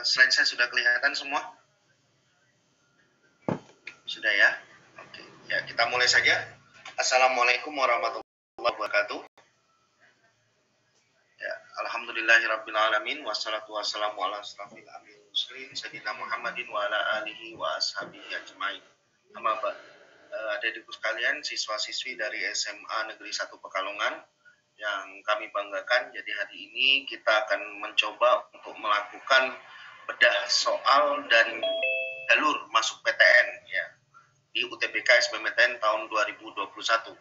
Slide saya sudah kelihatan semua? Sudah ya? Oke. Ya, kita mulai saja. Assalamualaikum warahmatullahi wabarakatuh. Ya, alhamdulillahirrabbilalamin. Wassalatu wassalamu ala asrafil anbiya'i wal mursalin sayyidina Muhammadin wa ala alihi wa ashabihi ajmain. Amma ba'd. Adik-adikku sekalian, siswa-siswi dari SMA Negeri 1 Pekalongan yang kami banggakan. Jadi hari ini kita akan mencoba untuk melakukan bedah soal dan jalur masuk PTN ya di UTBK SBMPTN tahun 2021.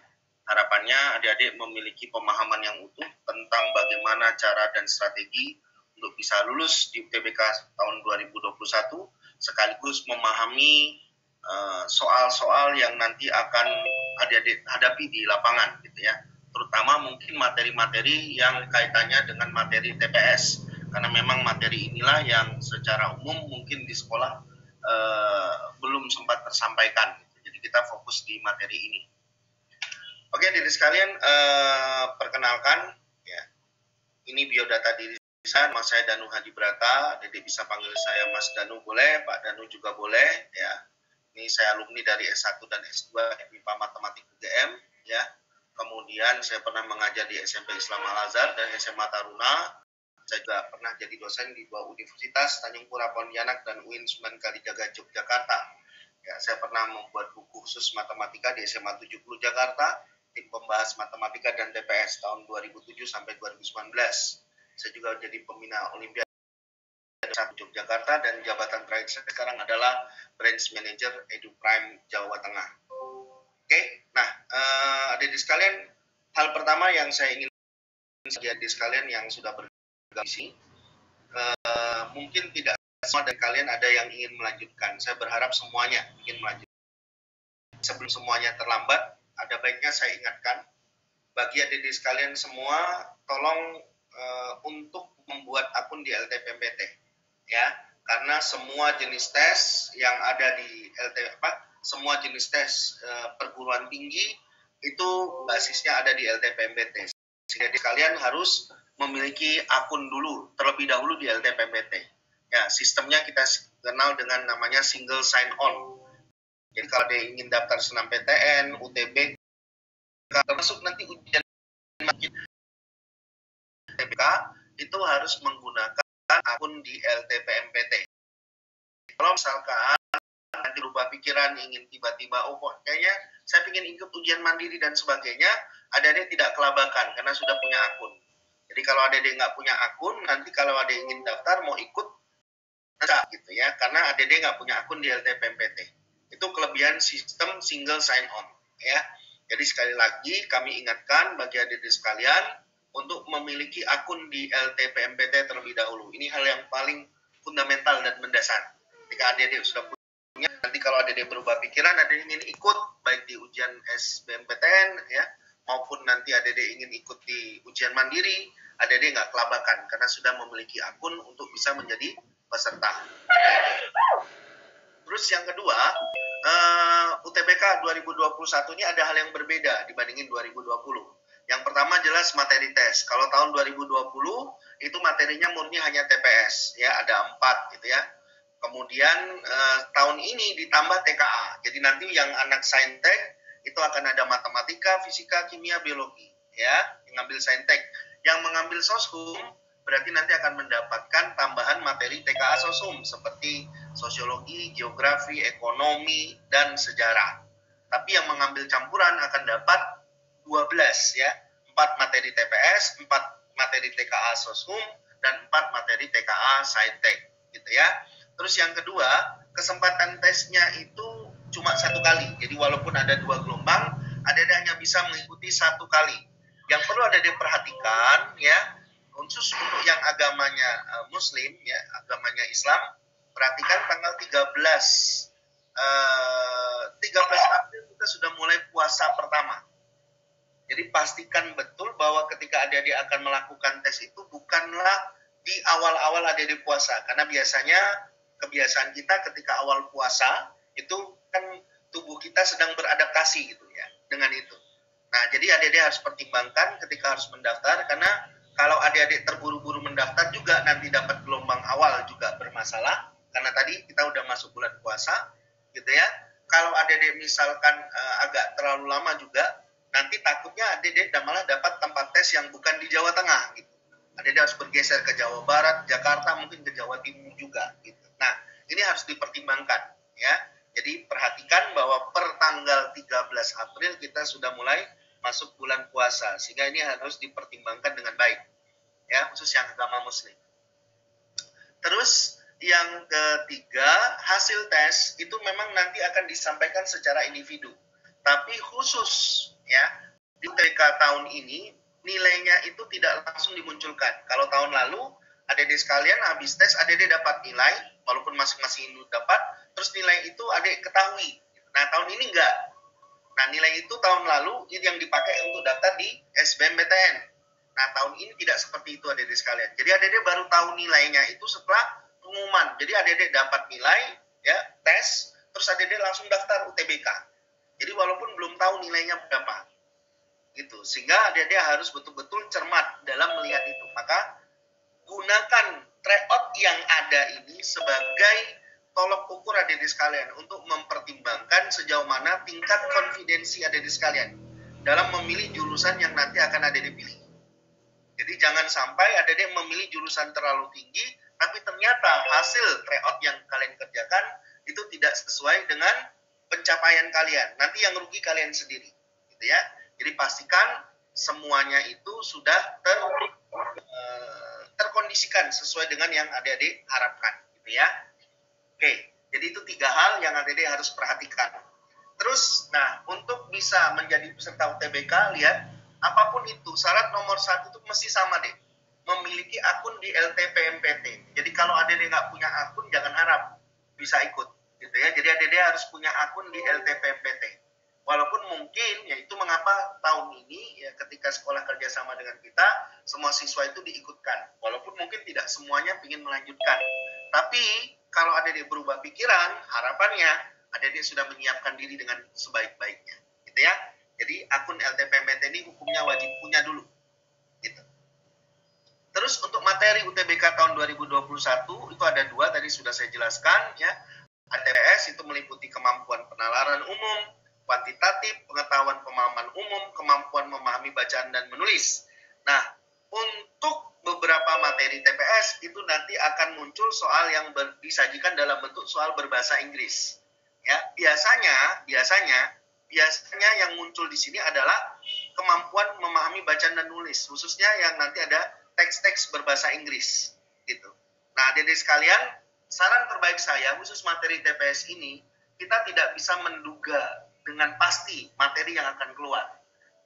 Harapannya adik-adik memiliki pemahaman yang utuh tentang bagaimana cara dan strategi untuk bisa lulus di UTBK tahun 2021, sekaligus memahami soal-soal yang nanti akan adik-adik hadapi di lapangan gitu ya. Terutama mungkin materi-materi yang kaitannya dengan materi TPS, karena memang materi inilah yang secara umum mungkin di sekolah belum sempat tersampaikan gitu. Jadi kita fokus di materi ini. Oke, diri sekalian, perkenalkan ya. Ini biodata diri saya. Nama saya Danu Hadi Brata. Jadi bisa panggil saya Mas Danu boleh, Pak Danu juga boleh ya. Ini saya alumni dari S1 dan S2 MIPA Matematik UGM ya. Kemudian saya pernah mengajar di SMP Islam Al-Azhar dan SMA Taruna. Saya juga pernah jadi dosen di dua universitas, Tanjung Pura Pontianak dan UIN Sunan Kalijaga Yogyakarta. Ya, saya pernah membuat buku khusus matematika di SMA 70 Jakarta, tim pembahas matematika dan TPS tahun 2007 sampai 2019. Saya juga jadi pembina Olimpiade Yogyakarta dan jabatan terakhir saya sekarang adalah Branch Manager EduPrime Jawa Tengah. Oke, nah adik-adik sekalian, hal pertama yang saya ingin adik-adik sekalian yang sudah bergabung, mungkin tidak semua dari kalian ada yang ingin melanjutkan. Saya berharap semuanya ingin melanjutkan. Sebelum semuanya terlambat, ada baiknya saya ingatkan bagi adik-adik sekalian semua, tolong untuk membuat akun di LTPMPT ya, karena semua jenis tes yang ada di semua jenis tes perguruan tinggi itu basisnya ada di LTPMPT. Jadi kalian harus memiliki akun dulu terlebih dahulu di LTPMPT. Ya, sistemnya kita kenal dengan namanya single sign on. Jadi kalau ada ingin daftar senam PTN, UTBK, termasuk nanti ujian UTBK, itu harus menggunakan akun di LTPMPT. Kalau misalkan nanti berubah pikiran, ingin tiba-tiba, oh kok kayaknya saya ingin ikut ujian mandiri dan sebagainya, adik-adik tidak kelabakan karena sudah punya akun. Jadi kalau adik-adik nggak punya akun, nanti kalau ada ingin daftar mau ikut, bisa gitu ya, karena adik-adik nggak punya akun di LTPMPT. Itu kelebihan sistem single sign on ya. Jadi sekali lagi kami ingatkan bagi adik-adik sekalian untuk memiliki akun di LTPMPT terlebih dahulu. Ini hal yang paling fundamental dan mendasar. Ketika adik-adik sudah punya, nanti kalau adik-adik berubah pikiran, adik-adik ingin ikut baik di ujian SBMPTN ya, maupun nanti adik-adik ingin ikut di ujian mandiri, adik-adik nggak kelabakan karena sudah memiliki akun untuk bisa menjadi peserta. Terus yang kedua, UTBK 2021 ini ada hal yang berbeda dibandingin 2020. Yang pertama jelas materi tes. Kalau tahun 2020 itu materinya murni hanya TPS ya, ada 4 gitu ya. Kemudian tahun ini ditambah TKA. Jadi nanti yang anak saintek itu akan ada matematika, fisika, kimia, biologi ya, yang ngambil saintek. Yang mengambil soshum berarti nanti akan mendapatkan tambahan materi TKA soshum seperti sosiologi, geografi, ekonomi, dan sejarah. Tapi yang mengambil campuran akan dapat 12 ya, 4 materi TPS, 4 materi TKA soshum, dan 4 materi TKA saintek gitu ya. Terus yang kedua, kesempatan tesnya itu cuma 1 kali. Jadi walaupun ada 2 gelombang, adik-adik hanya bisa mengikuti 1 kali. Yang perlu adik-adik perhatikan ya, khusus untuk yang agamanya Muslim ya, agamanya Islam, perhatikan tanggal 13 April kita sudah mulai puasa pertama. Jadi pastikan betul bahwa ketika adik-adik akan melakukan tes itu bukanlah di awal-awal adik-adik puasa. Karena biasanya kebiasaan kita ketika awal puasa itu kan tubuh kita sedang beradaptasi gitu ya dengan itu. Nah, jadi adik-adik harus pertimbangkan ketika harus mendaftar, karena kalau adik-adik terburu-buru mendaftar juga nanti dapat gelombang awal juga bermasalah. masalah karena tadi kita udah masuk bulan puasa gitu ya. Kalau adik-adik misalkan agak terlalu lama juga, nanti takutnya adik-adik malah dapat tempat tes yang bukan di Jawa Tengah gitu. Adik-adik harus bergeser ke Jawa Barat, Jakarta, mungkin ke Jawa Timur juga gitu. Nah, ini harus dipertimbangkan ya. Jadi perhatikan bahwa per tanggal 13 April kita sudah mulai masuk bulan puasa, sehingga ini harus dipertimbangkan dengan baik ya, khusus yang agama muslim. Terus yang ketiga, hasil tes itu memang nanti akan disampaikan secara individu, tapi khusus ya di UTBK tahun ini nilainya itu tidak langsung dimunculkan. Kalau tahun lalu adik-adik sekalian habis tes adik-adik dapat nilai, walaupun masing-masing individu dapat, terus nilai itu adik ketahui. Nah tahun ini enggak. Nah nilai itu tahun lalu yang dipakai untuk daftar di SBMPTN. Nah tahun ini tidak seperti itu adik-adik sekalian. Jadi adik-adik baru tahu nilainya itu setelah pengumuman. Jadi adik-adik dapat nilai ya tes, terus adik-adik langsung daftar UTBK. Jadi walaupun belum tahu nilainya berapa, gitu. Sehingga adik-adik harus betul-betul cermat dalam melihat itu. Maka gunakan tryout yang ada ini sebagai tolok ukur adik-adik sekalian untuk mempertimbangkan sejauh mana tingkat konfidensi adik-adik sekalian dalam memilih jurusan yang nanti akan adik-adik pilih. Jadi jangan sampai adik-adik memilih jurusan terlalu tinggi, tapi ternyata hasil tryout yang kalian kerjakan itu tidak sesuai dengan pencapaian kalian. Nanti yang rugi kalian sendiri, gitu ya. Jadi pastikan semuanya itu sudah terkondisikan sesuai dengan yang adik-adik harapkan, gitu ya. Oke, jadi itu 3 hal yang adik-adik harus perhatikan. Terus, nah, untuk bisa menjadi peserta UTBK, lihat, apapun itu, syarat nomor 1 itu mesti sama deh. Memiliki akun di LTPMPT. Jadi kalau adik-adik nggak punya akun, jangan harap bisa ikut, gitu ya. Jadi adik-adik harus punya akun di LTPMPT. Walaupun mungkin, ya itu mengapa tahun ini, ya ketika sekolah kerjasama dengan kita, semua siswa itu diikutkan. Walaupun mungkin tidak semuanya ingin melanjutkan. Tapi, kalau adik-adik berubah pikiran, harapannya adik-adik sudah menyiapkan diri dengan sebaik-baiknya, gitu ya. Jadi akun LTPMPT ini hukumnya wajib punya dulu, gitu. Terus untuk materi UTBK tahun 2021 itu ada 2 tadi sudah saya jelaskan ya. TPS itu meliputi kemampuan penalaran umum, kuantitatif, pengetahuan pemahaman umum, kemampuan memahami bacaan dan menulis. Nah, untuk beberapa materi TPS itu nanti akan muncul soal yang disajikan dalam bentuk soal berbahasa Inggris. Ya, biasanya yang muncul di sini adalah kemampuan memahami bacaan dan nulis, khususnya yang nanti ada teks-teks berbahasa Inggris gitu. Nah, adik-adik sekalian, saran terbaik saya khusus materi TPS ini, kita tidak bisa menduga dengan pasti materi yang akan keluar.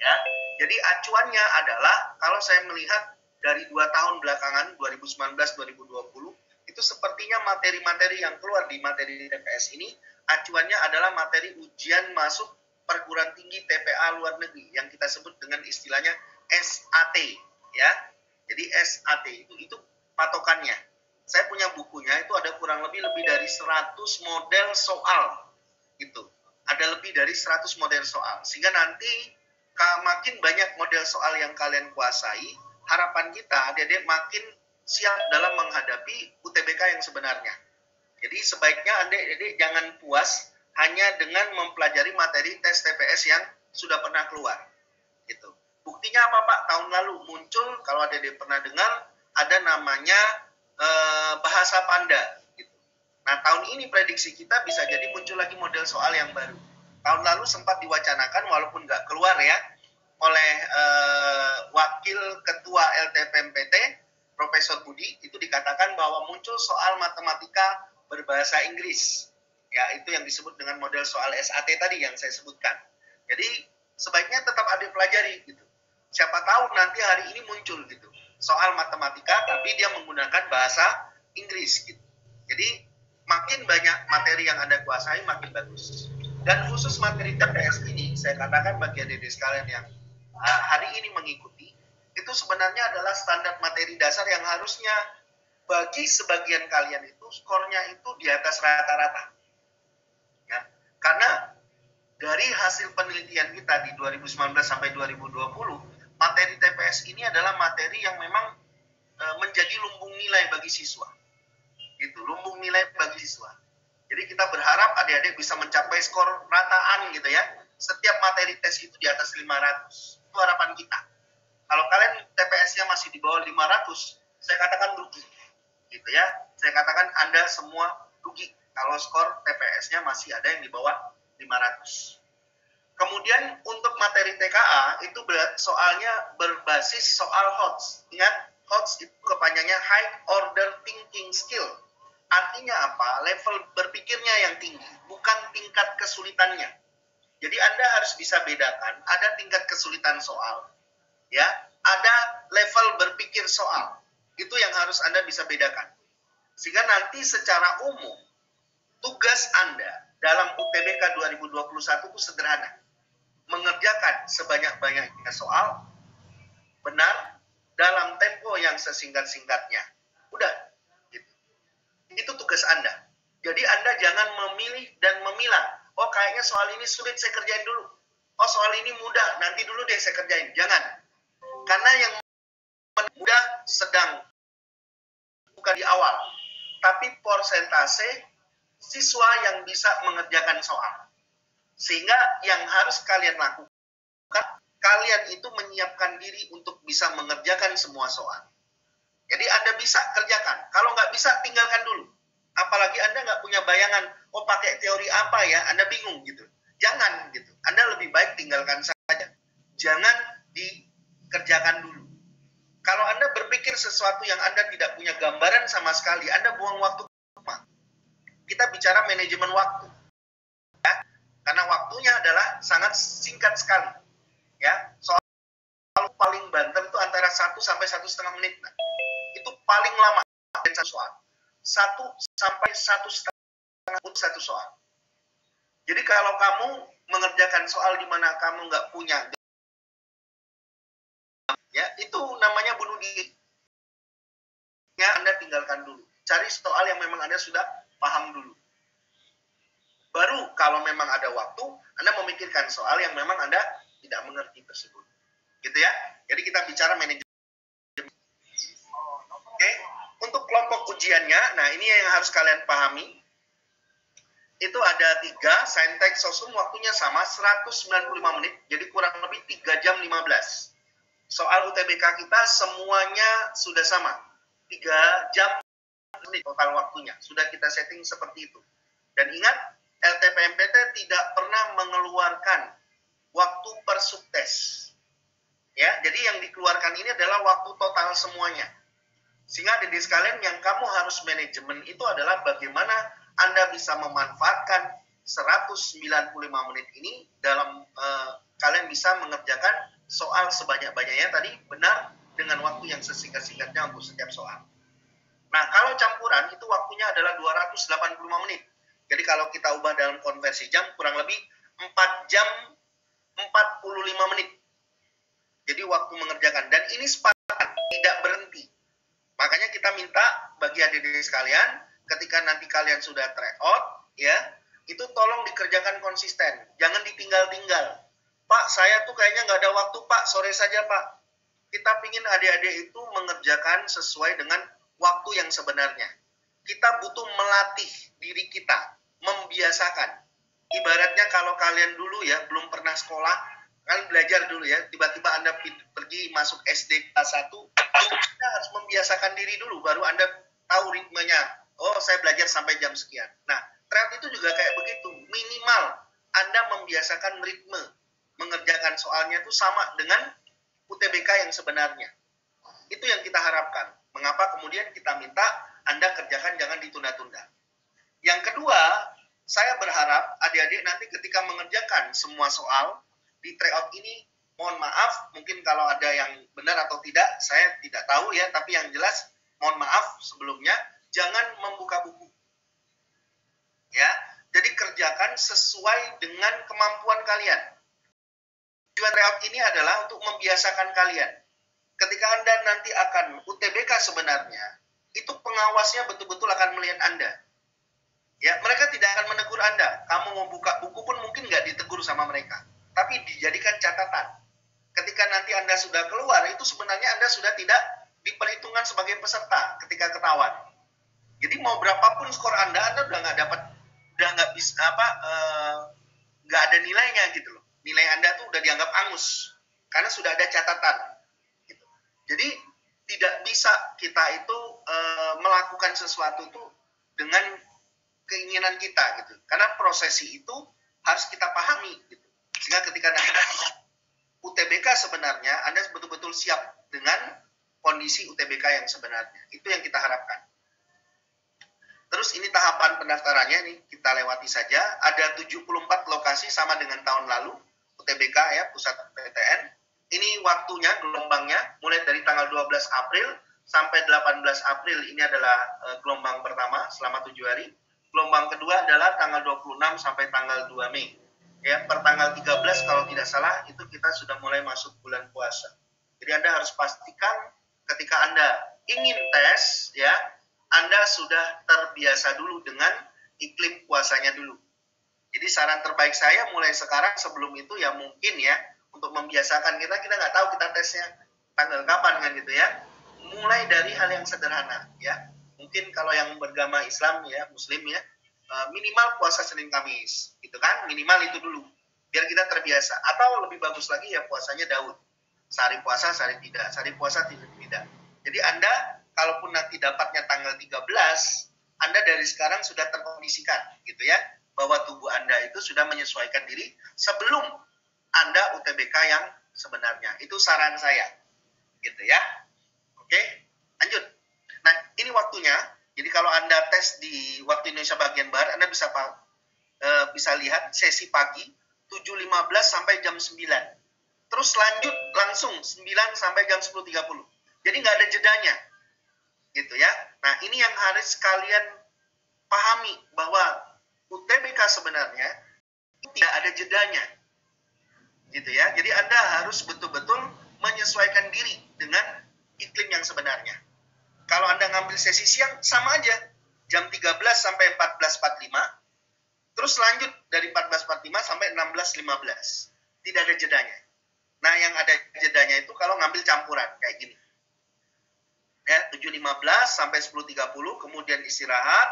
Ya, jadi acuannya adalah kalau saya melihat dari 2 tahun belakangan 2019-2020 itu sepertinya materi-materi yang keluar di materi TPS ini acuannya adalah materi ujian masuk perguruan tinggi TPA luar negeri yang kita sebut dengan istilahnya SAT ya. Jadi SAT itu patokannya. Saya punya bukunya itu ada kurang lebih dari 100 model soal gitu. Ada lebih dari 100 model soal. Sehingga nanti makin banyak model soal yang kalian kuasai, harapan kita adik-adik makin siap dalam menghadapi UTBK yang sebenarnya. Jadi sebaiknya adik-adik jangan puas hanya dengan mempelajari materi tes TPS yang sudah pernah keluar. Gitu. Buktinya apa Pak? Tahun lalu muncul, kalau adik-adik pernah dengar, ada namanya bahasa Panda. Gitu. Nah tahun ini prediksi kita bisa jadi muncul lagi model soal yang baru. Tahun lalu sempat diwacanakan, walaupun nggak keluar ya, oleh Wakil Ketua LTPMPT, Profesor Budi, itu dikatakan bahwa muncul soal matematika berbahasa Inggris. Ya, itu yang disebut dengan model soal SAT tadi yang saya sebutkan. Jadi, sebaiknya tetap adik pelajari gitu. Siapa tahu nanti hari ini muncul gitu. Soal matematika, tapi dia menggunakan bahasa Inggris gitu. Jadi, makin banyak materi yang Anda kuasai, makin bagus. Dan khusus materi TPS ini, saya katakan bagi adik-adik sekalian yang hari ini mengikuti, itu sebenarnya adalah standar materi dasar yang harusnya bagi sebagian kalian itu skornya itu di atas rata-rata. Ya, karena dari hasil penelitian kita di 2019 sampai 2020, materi TPS ini adalah materi yang memang menjadi lumbung nilai bagi siswa. Gitu. Lumbung siswa. Jadi kita berharap adik-adik bisa mencapai skor rataan gitu ya. Setiap materi tes itu di atas 500. Itu harapan kita. Kalau kalian TPS-nya masih di bawah 500, saya katakan rugi. Gitu ya. Saya katakan Anda semua rugi kalau skor TPS-nya masih ada yang di bawah 500. Kemudian untuk materi TKA itu soalnya berbasis soal HOTS. Ingat, HOTS itu kepanjangannya High Order Thinking Skill. Artinya apa? Level berpikirnya yang tinggi, bukan tingkat kesulitannya. Jadi Anda harus bisa bedakan, ada tingkat kesulitan soal, ya, ada level berpikir soal. Itu yang harus Anda bisa bedakan. Sehingga nanti secara umum, tugas Anda dalam UTBK 2021 itu sederhana. Mengerjakan sebanyak-banyaknya soal, benar, dalam tempo yang sesingkat-singkatnya. Udah. Itu tugas Anda. Jadi Anda jangan memilih dan memilah. Oh, kayaknya soal ini sulit, saya kerjain dulu. Oh, soal ini mudah, nanti dulu deh saya kerjain. Jangan. Karena yang mudah sedang bukan di awal. Tapi persentase siswa yang bisa mengerjakan soal. Sehingga yang harus kalian lakukan, kalian itu menyiapkan diri untuk bisa mengerjakan semua soal. Jadi Anda bisa kerjakan. Kalau nggak bisa, tinggalkan dulu. Apalagi Anda nggak punya bayangan, oh pakai teori apa ya, Anda bingung gitu. Jangan gitu. Anda lebih baik tinggalkan saja. Jangan dikerjakan dulu. Kalau Anda berpikir sesuatu yang Anda tidak punya gambaran sama sekali, Anda buang waktu. Kita bicara manajemen waktu. Ya? Karena waktunya adalah sangat singkat sekali. Ya, soal paling banter itu antara 1 sampai 1,5 menit. Nah, itu paling lama dan satu soal. 1 sampai 1,5 menit satu soal. Jadi kalau kamu mengerjakan soal di mana kamu nggak punya, ya itu namanya bunuh diri. Ya, Anda tinggalkan dulu. Cari soal yang memang Anda sudah paham dulu. Baru kalau memang ada waktu, Anda memikirkan soal yang memang Anda tidak mengerti tersebut. Gitu ya. Jadi kita bicara manajemen. Oke. Untuk kelompok ujiannya, nah ini yang harus kalian pahami. Itu ada 3, saintek sosum waktunya sama, 195 menit. Jadi kurang lebih 3 jam 15. Soal UTBK kita semuanya sudah sama. 3 jam menit total waktunya. Sudah kita setting seperti itu. Dan ingat, LTPMPT tidak pernah mengeluarkan waktu per subtes. Ya, jadi yang dikeluarkan ini adalah waktu total semuanya. Sehingga adik-adik sekalian yang kamu harus manajemen itu adalah bagaimana Anda bisa memanfaatkan 195 menit ini dalam kalian bisa mengerjakan soal sebanyak-banyaknya tadi benar dengan waktu yang sesingkat-singkatnya untuk setiap soal. Nah, kalau campuran itu waktunya adalah 285 menit. Jadi kalau kita ubah dalam konversi jam kurang lebih 4 jam 45 menit. Jadi waktu mengerjakan. Dan ini sepakat, tidak berhenti. Makanya kita minta bagi adik-adik sekalian, ketika nanti kalian sudah tryout, ya, itu tolong dikerjakan konsisten. Jangan ditinggal-tinggal. Pak, saya tuh kayaknya nggak ada waktu, Pak. Sore saja, Pak. Kita pingin adik-adik itu mengerjakan sesuai dengan waktu yang sebenarnya. Kita butuh melatih diri kita, membiasakan. Ibaratnya kalau kalian dulu ya, belum pernah sekolah, kalian belajar dulu ya, tiba-tiba Anda pergi masuk SD kelas 1, Anda harus membiasakan diri dulu, baru Anda tahu ritmenya. Oh, saya belajar sampai jam sekian. Nah, tryout itu juga kayak begitu. Minimal Anda membiasakan ritme. Mengerjakan soalnya itu sama dengan UTBK yang sebenarnya. Itu yang kita harapkan. Mengapa kemudian kita minta Anda kerjakan, jangan ditunda-tunda. Yang kedua, saya berharap adik-adik nanti ketika mengerjakan semua soal di tryout ini, mohon maaf, mungkin kalau ada yang benar atau tidak, saya tidak tahu ya, tapi yang jelas, mohon maaf sebelumnya, jangan membuka buku. Ya, jadi kerjakan sesuai dengan kemampuan kalian. Tujuan tryout ini adalah untuk membiasakan kalian. Ketika Anda nanti akan UTBK sebenarnya, itu pengawasnya betul-betul akan melihat Anda. Ya, mereka tidak akan menegur Anda. Kamu mau buka buku pun mungkin nggak ditegur sama mereka. Tapi dijadikan catatan. Ketika nanti Anda sudah keluar, itu sebenarnya Anda sudah tidak diperhitungkan sebagai peserta ketika ketahuan. Jadi mau berapapun skor Anda udah nggak dapat, udah nggak bisa nggak ada nilainya gitu loh. Nilai Anda tuh udah dianggap angus karena sudah ada catatan. Gitu. Jadi tidak bisa kita itu melakukan sesuatu tuh dengan keinginan kita gitu. Karena prosesi itu harus kita pahami gitu. Sehingga ketika Anda UTBK sebenarnya Anda betul-betul siap dengan kondisi UTBK yang sebenarnya. Itu yang kita harapkan. Terus ini tahapan pendaftarannya nih kita lewati saja. Ada 74 lokasi sama dengan tahun lalu UTBK ya, pusat PTN. Ini waktunya, gelombangnya mulai dari tanggal 12 April sampai 18 April. Ini adalah gelombang pertama selama 7 hari. Gelombang kedua adalah tanggal 26 sampai tanggal 2 Mei. Ya, per tanggal 13 kalau tidak salah itu kita sudah mulai masuk bulan puasa. Jadi Anda harus pastikan ketika Anda ingin tes ya, Anda sudah terbiasa dulu dengan iklim puasanya dulu. Jadi saran terbaik saya mulai sekarang sebelum itu ya mungkin ya untuk membiasakan kita nggak tahu kita tesnya tanggal kapan kan gitu ya. Mulai dari hal yang sederhana ya. Mungkin kalau yang beragama Islam ya, Muslim ya, minimal puasa Senin Kamis gitu kan, minimal itu dulu biar kita terbiasa. Atau lebih bagus lagi ya puasanya Daud. Sehari puasa, sehari tidak. Sehari puasa, tidak. Jadi Anda kalaupun nanti dapatnya tanggal 13, Anda dari sekarang sudah terkondisikan gitu ya, bahwa tubuh Anda itu sudah menyesuaikan diri sebelum Anda UTBK yang sebenarnya. Itu saran saya. Gitu ya. Oke, lanjut. Nah, ini waktunya. Jadi kalau Anda tes di waktu Indonesia bagian Barat, Anda bisa lihat sesi pagi 7.15 sampai jam 9. Terus lanjut langsung 9 sampai jam 10.30. Jadi nggak ada jedanya. Gitu ya. Nah, ini yang harus kalian pahami bahwa UTBK sebenarnya tidak ada jedanya. Gitu ya. Jadi Anda harus betul-betul menyesuaikan diri dengan iklim yang sebenarnya. Kalau Anda ngambil sesi siang sama aja. Jam 13 sampai 14.45. Terus lanjut dari 14.45 sampai 16.15. Tidak ada jedanya. Nah, yang ada jedanya itu kalau ngambil campuran kayak gini. Ya, 7.15 sampai 10.30, kemudian istirahat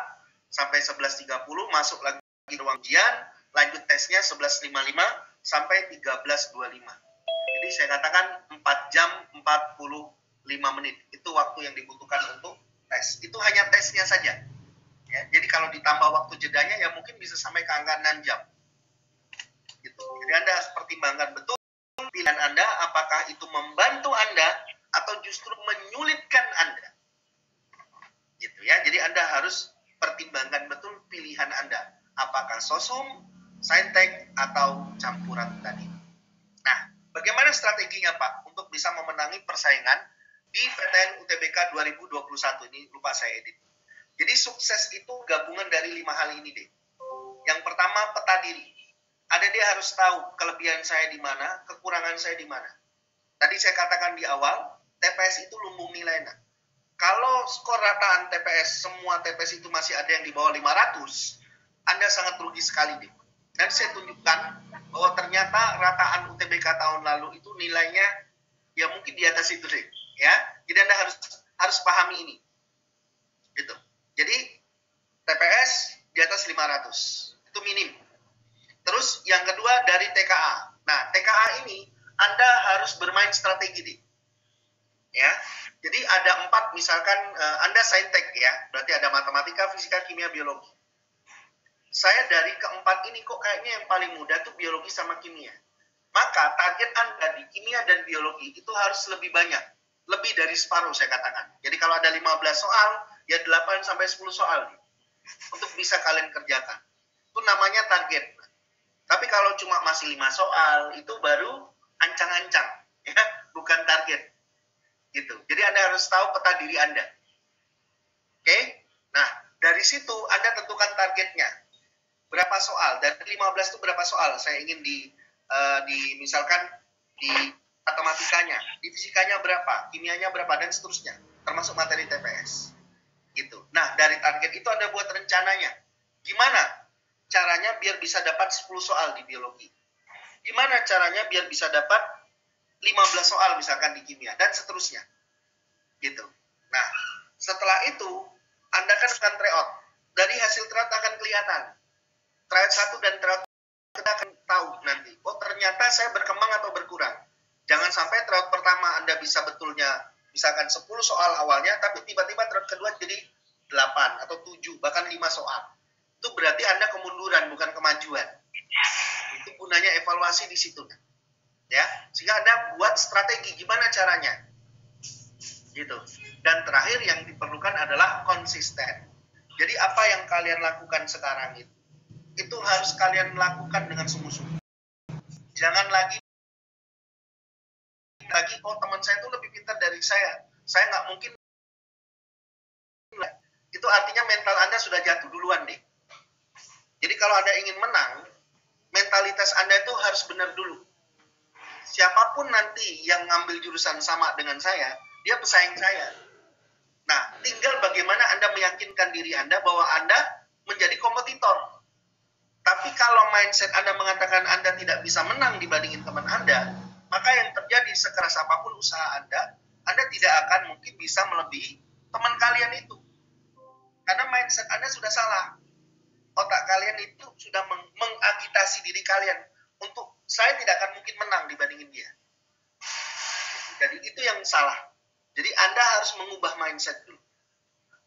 sampai 11.30, masuk lagi ruang ujian, lanjut tesnya 11.55 sampai 13.25. Jadi saya katakan 4 jam 45 menit. Itu waktu yang dibutuhkan untuk tes. Itu hanya tesnya saja. Ya, jadi kalau ditambah waktu jedanya ya mungkin bisa sampai ke angka 6 jam. Gitu. Jadi Anda harus pertimbangkan betul pilihan Anda, apakah itu membantu Anda atau justru menyulitkan Anda. Gitu ya. Jadi Anda harus pertimbangkan betul pilihan Anda. Apakah sosum, saintek, atau campuran tadi. Nah, bagaimana strateginya Pak untuk bisa memenangi persaingan di PTN UTBK 2021? Ini lupa saya edit. Jadi sukses itu gabungan dari 5 hal ini deh. Yang pertama, peta diri. Dia harus tahu kelebihan saya di mana, kekurangan saya di mana. Tadi saya katakan di awal, TPS itu lumbung nilai. Nah, kalau skor rataan TPS, semua TPS itu masih ada yang di bawah 500, Anda sangat rugi sekali deh. Dan saya tunjukkan bahwa ternyata rataan UTBK tahun lalu itu nilainya ya mungkin di atas itu deh. Ya, jadi Anda harus pahami ini. Gitu. Jadi TPS di atas 500 itu minim. Terus yang kedua dari TKA. Nah, TKA ini Anda harus bermain strategi deh. Ya. Jadi ada 4 misalkan Anda saintek ya, berarti ada matematika, fisika, kimia, biologi. Saya dari keempat ini kok kayaknya yang paling mudah tuh biologi sama kimia. Maka target Anda di kimia dan biologi itu harus lebih banyak. Lebih dari separuh saya katakan. Jadi kalau ada 15 soal, ya 8 sampai 10 soal. Untuk bisa kalian kerjakan. Itu namanya target. Tapi kalau cuma masih 5 soal, itu baru ancang-ancang. Ya, bukan target. Gitu. Jadi Anda harus tahu peta diri Anda. Oke? Nah, dari situ Anda tentukan targetnya. Berapa soal? Dari 15 itu berapa soal? Saya ingin misalkan di matematikanya, di fisikanya berapa, kimianya berapa, dan seterusnya. Termasuk materi TPS. Gitu. Nah, dari target itu Anda buat rencananya. Gimana caranya biar bisa dapat 10 soal di biologi? Gimana caranya biar bisa dapat 15 soal misalkan di kimia, dan seterusnya. Gitu. Nah, setelah itu Anda kan akan tryout. Dari hasil tryout akan kelihatan. Tryout 1 dan tryout kita akan tahu nanti. Oh ternyata saya berkembang atau berkurang. Jangan sampai tryout pertama Anda bisa betulnya misalkan 10 soal awalnya, tapi tiba-tiba tryout kedua jadi 8 atau 7, bahkan 5 soal. Itu berarti Anda kemunduran, bukan kemajuan. Itu gunanya evaluasi di situ. Ya, sehingga Anda buat strategi gimana caranya. Gitu. Dan terakhir yang diperlukan adalah konsisten. Jadi apa yang kalian lakukan sekarang itu harus kalian lakukan dengan sungguh-sungguh. Jangan lagi oh teman saya itu lebih pintar dari saya nggak mungkin. Itu artinya mental Anda sudah jatuh duluan deh. Jadi kalau Anda ingin menang, mentalitas Anda itu harus benar dulu. Siapapun nanti yang ngambil jurusan sama dengan saya, dia pesaing saya. Nah, tinggal bagaimana Anda meyakinkan diri Anda bahwa Anda menjadi kompetitor. Tapi kalau mindset Anda mengatakan Anda tidak bisa menang dibandingin teman Anda, maka yang terjadi sekeras apapun usaha Anda tidak akan mungkin bisa melebihi teman kalian itu. Karena mindset Anda sudah salah. Otak kalian itu sudah mengagitasi diri kalian untuk saya tidak akan mungkin menang dibandingin dia. Jadi itu yang salah. Jadi Anda harus mengubah mindset dulu.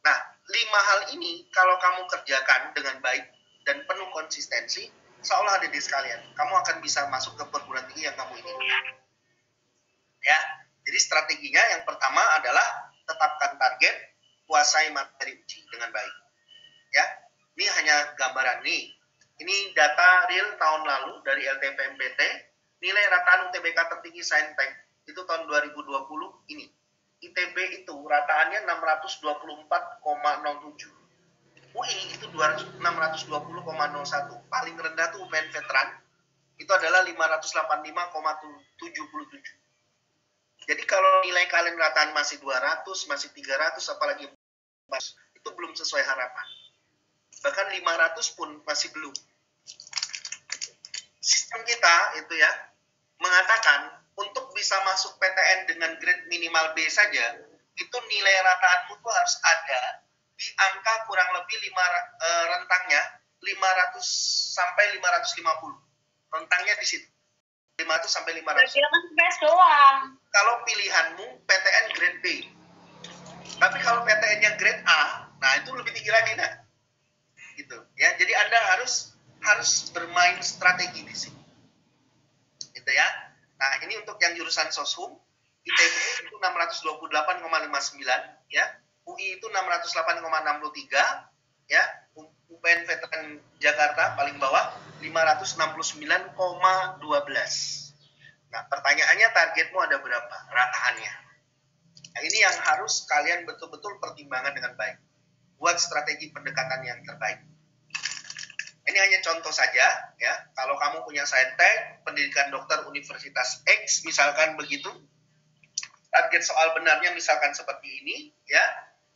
Nah, 5 hal ini kalau kamu kerjakan dengan baik dan penuh konsistensi, seolah ada di sekalian, kamu akan bisa masuk ke perguruan tinggi yang kamu inginkan. Ya, jadi strateginya yang pertama adalah tetapkan target, kuasai materi uji dengan baik. Ya, ini hanya gambaran nih. Ini data real tahun lalu dari LTPMPT, nilai rataan UTBK tertinggi Saintek itu tahun 2020 ini. ITB itu rataannya 624,07. UI itu 620,01. Paling rendah tuh UPN Veteran itu adalah 585,77. Jadi kalau nilai kalian rataan masih 200, masih 300, apalagi itu belum sesuai harapan. Bahkan 500 pun masih belum. Sistem kita itu ya mengatakan untuk bisa masuk PTN dengan grade minimal B saja, itu nilai rataanmu tuh harus ada di angka kurang lebih rentangnya 500 sampai 550. Rentangnya di situ. 500 sampai 500. Kalau pilihanmu PTN grade B. Tapi kalau PTN-nya grade A, nah itu lebih tinggi lagi nah. Gitu ya. Jadi Anda harus bermain strategi di sini. Gitu ya. Nah, ini untuk yang jurusan Soshum, ITB itu 628,59 ya. UI itu 608,63 ya. UPN Veteran Jakarta paling bawah 569,12. Nah, pertanyaannya targetmu ada berapa rataannya? Nah, ini yang harus kalian betul-betul pertimbangkan dengan baik. Buat strategi pendekatan yang terbaik. Ini hanya contoh saja, ya. Kalau kamu punya Saintek, pendidikan dokter Universitas X, misalkan begitu, target soal benarnya misalkan seperti ini, ya.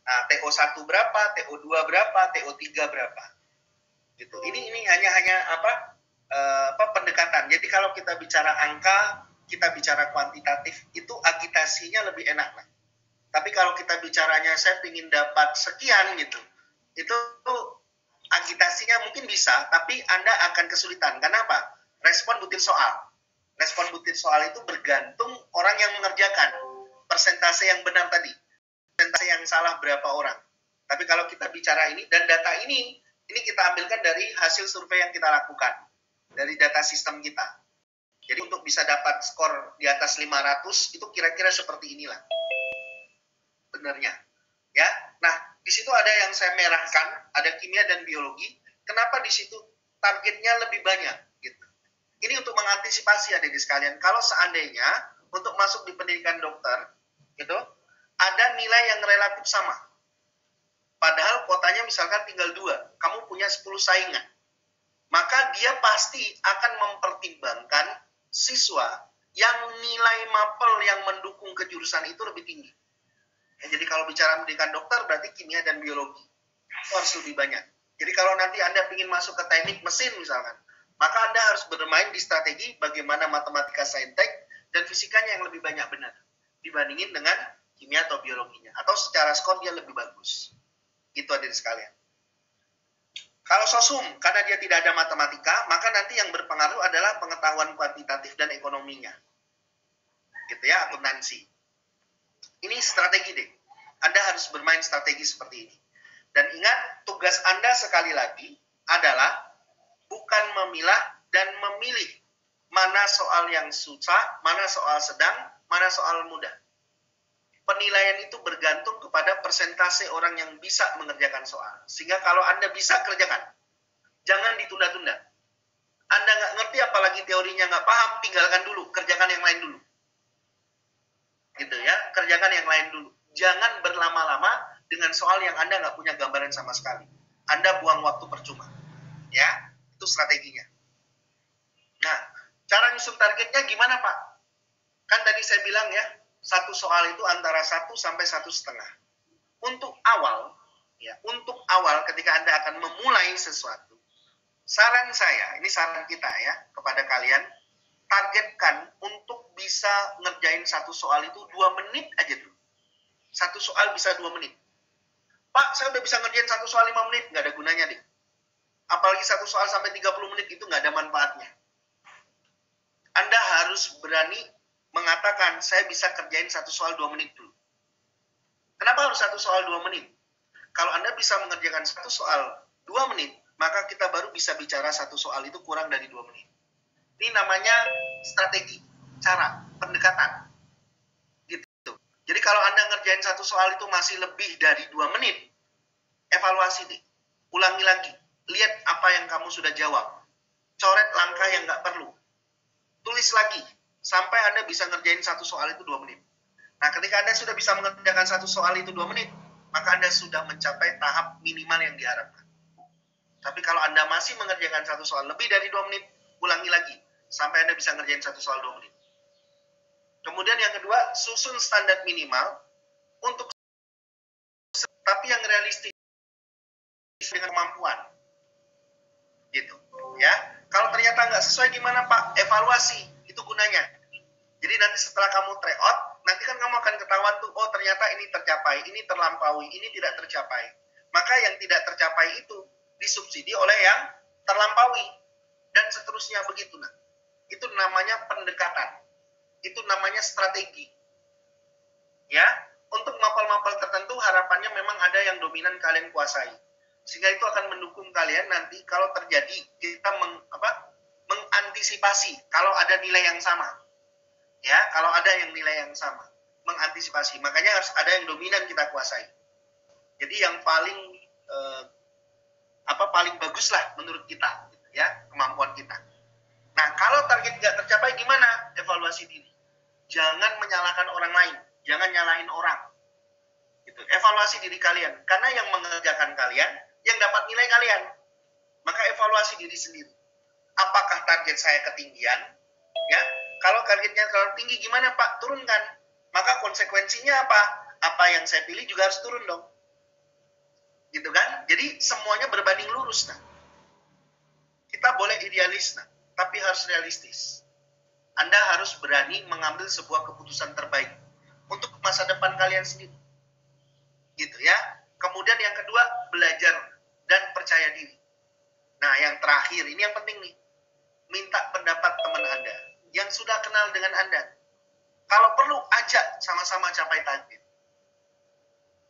Nah, TO1 berapa, TO2 berapa, TO3 berapa, gitu. Ini hanya pendekatan. Jadi kalau kita bicara angka, kita bicara kuantitatif, itu agitasinya lebih enak, lah. Tapi kalau kita bicaranya saya ingin dapat sekian gitu, itu agitasinya mungkin bisa, tapi Anda akan kesulitan. Kenapa? Respon butir soal. Respon butir soal itu bergantung orang yang mengerjakan. Persentase yang benar tadi. Persentase yang salah berapa orang. Tapi kalau kita bicara ini, dan data ini kita ambilkan dari hasil survei yang kita lakukan. Dari data sistem kita. Jadi untuk bisa dapat skor di atas 500, itu kira-kira seperti inilah. Benarnya. Ya, nah, di situ ada yang saya merahkan, ada kimia dan biologi. Kenapa di situ targetnya lebih banyak? Gitu. Ini untuk mengantisipasi adik-adik sekalian. Kalau seandainya untuk masuk di pendidikan dokter, gitu, ada nilai yang relatif sama. Padahal kuotanya misalkan tinggal 2, kamu punya 10 saingan. Maka dia pasti akan mempertimbangkan siswa yang nilai mapel yang mendukung kejurusan itu lebih tinggi. Ya, jadi kalau bicara pendidikan dokter berarti kimia dan biologi. Itu harus lebih banyak. Jadi kalau nanti Anda ingin masuk ke teknik mesin misalkan, maka Anda harus bermain di strategi bagaimana matematika saintek dan fisikanya yang lebih banyak benar dibandingin dengan kimia atau biologinya. Atau secara skor dia lebih bagus. Itu hadirin sekalian. Kalau sosum, karena dia tidak ada matematika, maka nanti yang berpengaruh adalah pengetahuan kuantitatif dan ekonominya. Gitu ya, akuntansi. Ini strategi deh. Anda harus bermain strategi seperti ini. Dan ingat, tugas Anda sekali lagi adalah bukan memilah dan memilih mana soal yang susah, mana soal sedang, mana soal mudah. Penilaian itu bergantung kepada persentase orang yang bisa mengerjakan soal. Sehingga kalau Anda bisa, kerjakan. Jangan ditunda-tunda. Anda nggak ngerti, apalagi teorinya nggak paham, tinggalkan dulu. Kerjakan yang lain dulu. Gitu ya, kerjakan yang lain dulu. Jangan berlama-lama dengan soal yang Anda nggak punya gambaran sama sekali. Anda buang waktu percuma. Ya, itu strateginya. Nah, cara nyusun targetnya gimana, Pak? Kan tadi saya bilang ya, satu soal itu antara 1 sampai 1,5. Untuk awal ketika Anda akan memulai sesuatu, saran saya, ini saran kita ya, kepada kalian, targetkan untuk bisa ngerjain satu soal itu 2 menit aja dulu. Satu soal bisa 2 menit. Pak, saya udah bisa ngerjain satu soal 5 menit, nggak ada gunanya deh. Apalagi satu soal sampai 30 menit, itu nggak ada manfaatnya. Anda harus berani mengatakan, saya bisa kerjain satu soal 2 menit dulu. Kenapa harus satu soal 2 menit? Kalau Anda bisa mengerjakan satu soal 2 menit, maka kita baru bisa bicara satu soal itu kurang dari 2 menit. Ini namanya strategi, cara, pendekatan. Gitu. Jadi kalau Anda ngerjain satu soal itu masih lebih dari 2 menit, evaluasi deh. Ulangi lagi. Lihat apa yang kamu sudah jawab. Coret langkah yang nggak perlu. Tulis lagi. Sampai Anda bisa ngerjain satu soal itu 2 menit. Nah, ketika Anda sudah bisa mengerjakan satu soal itu 2 menit, maka Anda sudah mencapai tahap minimal yang diharapkan. Tapi kalau Anda masih mengerjakan satu soal lebih dari 2 menit, ulangi lagi. Sampai Anda bisa ngerjain satu soal 2 menit. Kemudian yang kedua, susun standar minimal untuk tapi yang realistis dengan kemampuan. Gitu. Ya. Kalau ternyata nggak sesuai gimana, Pak? Evaluasi. Itu gunanya. Jadi nanti setelah kamu try out, nanti kan kamu akan ketahuan tuh, oh ternyata ini tercapai, ini terlampaui, ini tidak tercapai. Maka yang tidak tercapai itu disubsidi oleh yang terlampaui. Dan seterusnya begitu. Nah. Itu namanya pendekatan. Itu namanya strategi. Ya, untuk mapel-mapel tertentu harapannya memang ada yang dominan kalian kuasai. Sehingga itu akan mendukung kalian nanti kalau terjadi kita mengantisipasi kalau ada nilai yang sama. Ya, kalau ada yang nilai yang sama, mengantisipasi. Makanya harus ada yang dominan kita kuasai. Jadi yang paling paling bagus lah menurut kita, ya, kemampuan kita. Nah, kalau target nggak tercapai gimana? Evaluasi diri. Jangan menyalahkan orang lain, jangan nyalahin orang. Gitu. Evaluasi diri kalian, karena yang mengerjakan kalian, yang dapat nilai kalian. Maka evaluasi diri sendiri. Apakah target saya ketinggian? Ya, kalau targetnya terlalu tinggi gimana, Pak? Turunkan. Maka konsekuensinya apa? Apa yang saya pilih juga harus turun dong. Gitu kan? Jadi semuanya berbanding lurus. Nah, kita boleh idealis, nah, tapi harus realistis. Anda harus berani mengambil sebuah keputusan terbaik untuk masa depan kalian sendiri. Gitu ya. Kemudian yang kedua, belajar dan percaya diri. Nah, yang terakhir, ini yang penting nih. Minta pendapat teman Anda yang sudah kenal dengan Anda. Kalau perlu, ajak sama-sama capai target.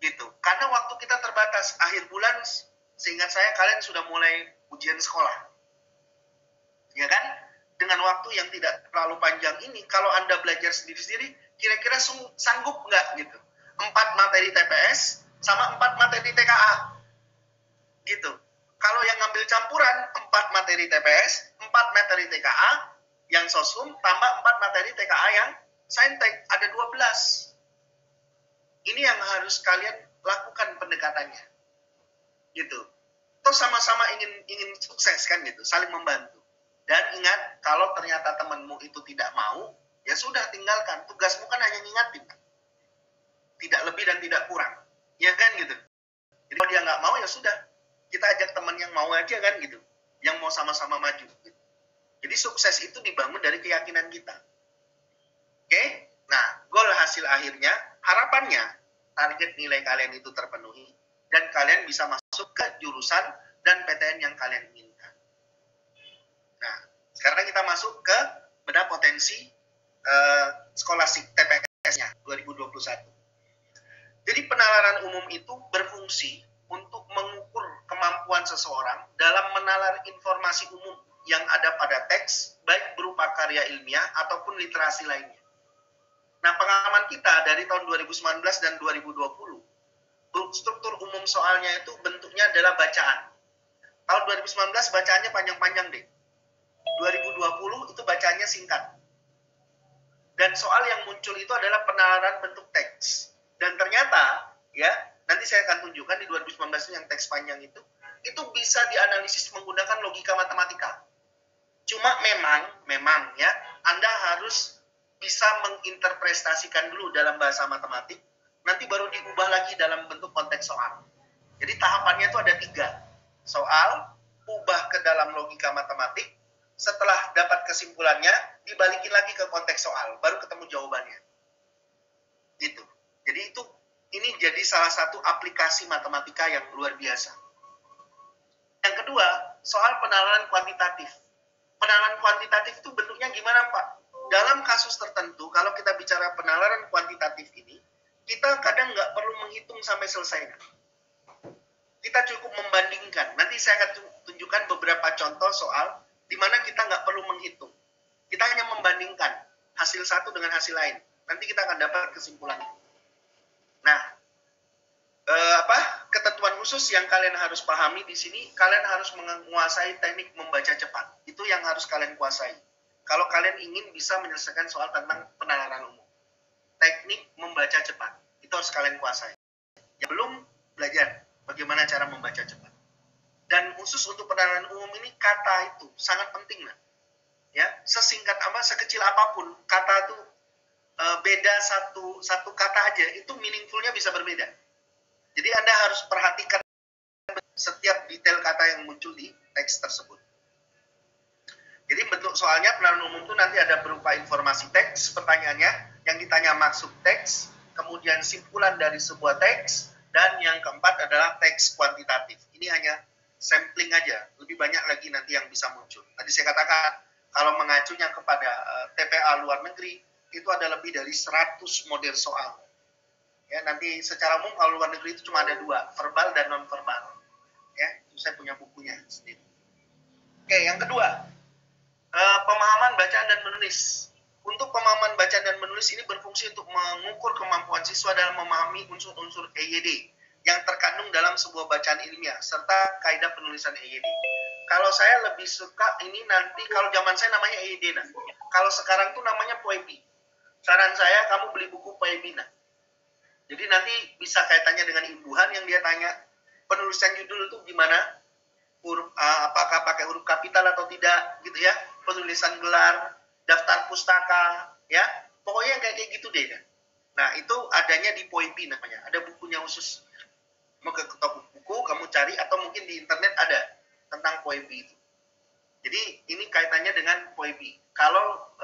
Gitu. Karena waktu kita terbatas. Akhir bulan, seingat saya kalian sudah mulai ujian sekolah. Ya kan? Dengan waktu yang tidak terlalu panjang ini, kalau Anda belajar sendiri-sendiri, kira-kira sanggup nggak gitu? 4 materi TPS sama 4 materi TKA. Gitu. Kalau yang ngambil campuran, 4 materi TPS, 4 materi TKA, yang sosum, tambah 4 materi TKA yang saintek, ada 12. Ini yang harus kalian lakukan pendekatannya. Gitu. Terus sama-sama ingin sukses kan gitu, saling membantu. Dan ingat, kalau ternyata temanmu itu tidak mau, ya sudah tinggalkan. Tugasmu kan hanya ngingatin. Tidak lebih dan tidak kurang. Ya kan gitu. Jadi kalau dia nggak mau, ya sudah. Kita ajak teman yang mau aja kan gitu. Yang mau sama-sama maju. Gitu. Jadi sukses itu dibangun dari keyakinan kita. Oke? Nah, goal hasil akhirnya, harapannya, target nilai kalian itu terpenuhi. Dan dan kalian bisa masuk ke jurusan dan PTN yang kalian inginkan. Nah, sekarang kita masuk ke bedah potensi skolastik TPS-nya 2021. Jadi penalaran umum itu berfungsi untuk mengukur kemampuan seseorang dalam menalar informasi umum yang ada pada teks, baik berupa karya ilmiah ataupun literasi lainnya. Nah, pengalaman kita dari tahun 2019 dan 2020, struktur umum soalnya itu bentuknya adalah bacaan. Tahun 2019 bacaannya panjang-panjang deh. 2020 itu bacaannya singkat. Dan soal yang muncul itu adalah penalaran bentuk teks. Dan ternyata, ya, nanti saya akan tunjukkan di 2019 yang teks panjang itu bisa dianalisis menggunakan logika matematika. Cuma memang ya, Anda harus bisa menginterpretasikan dulu dalam bahasa matematik, nanti baru diubah lagi dalam bentuk konteks soal. Jadi tahapannya itu ada 3. Soal, ubah ke dalam logika matematik, setelah dapat kesimpulannya, dibalikin lagi ke konteks soal, baru ketemu jawabannya. Gitu. Jadi ini jadi salah satu aplikasi matematika yang luar biasa. Yang kedua, soal penalaran kuantitatif. Penalaran kuantitatif itu bentuknya gimana, Pak? Dalam kasus tertentu, kalau kita bicara penalaran kuantitatif ini, kita kadang nggak perlu menghitung sampai selesai. Kita cukup membandingkan. Nanti saya akan tunjukkan beberapa contoh soal di mana kita nggak perlu menghitung. Kita hanya membandingkan hasil satu dengan hasil lain. Nanti kita akan dapat kesimpulannya. Nah, ketentuan khusus yang kalian harus pahami di sini, kalian harus menguasai teknik membaca cepat. Itu yang harus kalian kuasai. Kalau kalian ingin bisa menyelesaikan soal tentang penalaran umum. Teknik membaca cepat, itu harus kalian kuasai. Yang belum, belajar bagaimana cara membaca cepat. Dan khusus untuk penalaran umum ini, kata itu sangat penting, lah. Ya, sesingkat sekecil apapun, kata itu beda satu kata aja, itu meaningfulnya bisa berbeda. Jadi Anda harus perhatikan setiap detail kata yang muncul di teks tersebut. Jadi bentuk soalnya penalaran umum itu nanti ada berupa informasi teks, pertanyaannya, yang ditanya maksud teks, kemudian simpulan dari sebuah teks, dan yang keempat adalah teks kuantitatif. Ini hanya sampling aja, lebih banyak lagi nanti yang bisa muncul. Tadi saya katakan, kalau mengacunya kepada TPA luar negeri, itu ada lebih dari 100 model soal. Ya, nanti secara umum kalau luar negeri itu cuma ada 2, verbal dan non-verbal. Ya, itu saya punya bukunya sendiri. Oke, yang kedua, pemahaman bacaan dan menulis. Untuk pemahaman bacaan dan menulis ini berfungsi untuk mengukur kemampuan siswa dalam memahami unsur-unsur EYD yang terkandung dalam sebuah bacaan ilmiah, serta kaidah penulisan EYD. Kalau saya lebih suka ini nanti, kalau zaman saya namanya EYD. Nah. Kalau sekarang tuh namanya POEBI. Saran saya, kamu beli buku POEBI. Nah. Jadi nanti bisa kaitannya dengan imbuhan yang dia tanya, penulisan judul itu gimana? Apakah pakai huruf kapital atau tidak, gitu ya? Penulisan gelar, daftar pustaka, ya? Pokoknya kayak gitu deh. Nah, itu adanya di POEBI namanya. Ada bukunya khusus. Mau ke toko buku, kamu cari, atau mungkin di internet ada tentang POEBI itu. Jadi, ini kaitannya dengan POEBI. Kalau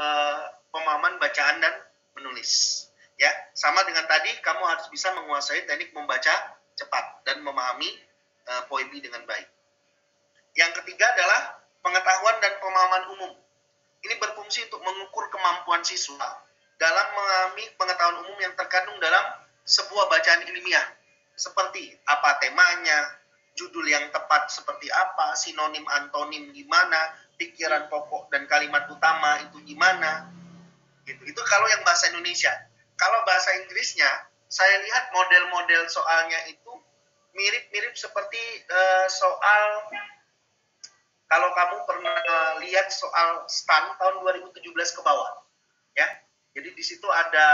pemahaman bacaan dan menulis. Ya, sama dengan tadi, kamu harus bisa menguasai teknik membaca cepat dan memahami POEBI dengan baik. Yang ketiga adalah pengetahuan dan pemahaman umum. Ini berfungsi untuk mengukur kemampuan siswa dalam memahami pengetahuan umum yang terkandung dalam sebuah bacaan ilmiah. Seperti apa temanya, judul yang tepat seperti apa, sinonim antonim gimana, pikiran pokok dan kalimat utama itu gimana. Gitu. Itu kalau yang bahasa Indonesia. Kalau bahasa Inggrisnya, saya lihat model-model soalnya itu mirip-mirip seperti soal, kalau kamu pernah lihat soal STAN tahun 2017 ke bawah, ya. Jadi di situ ada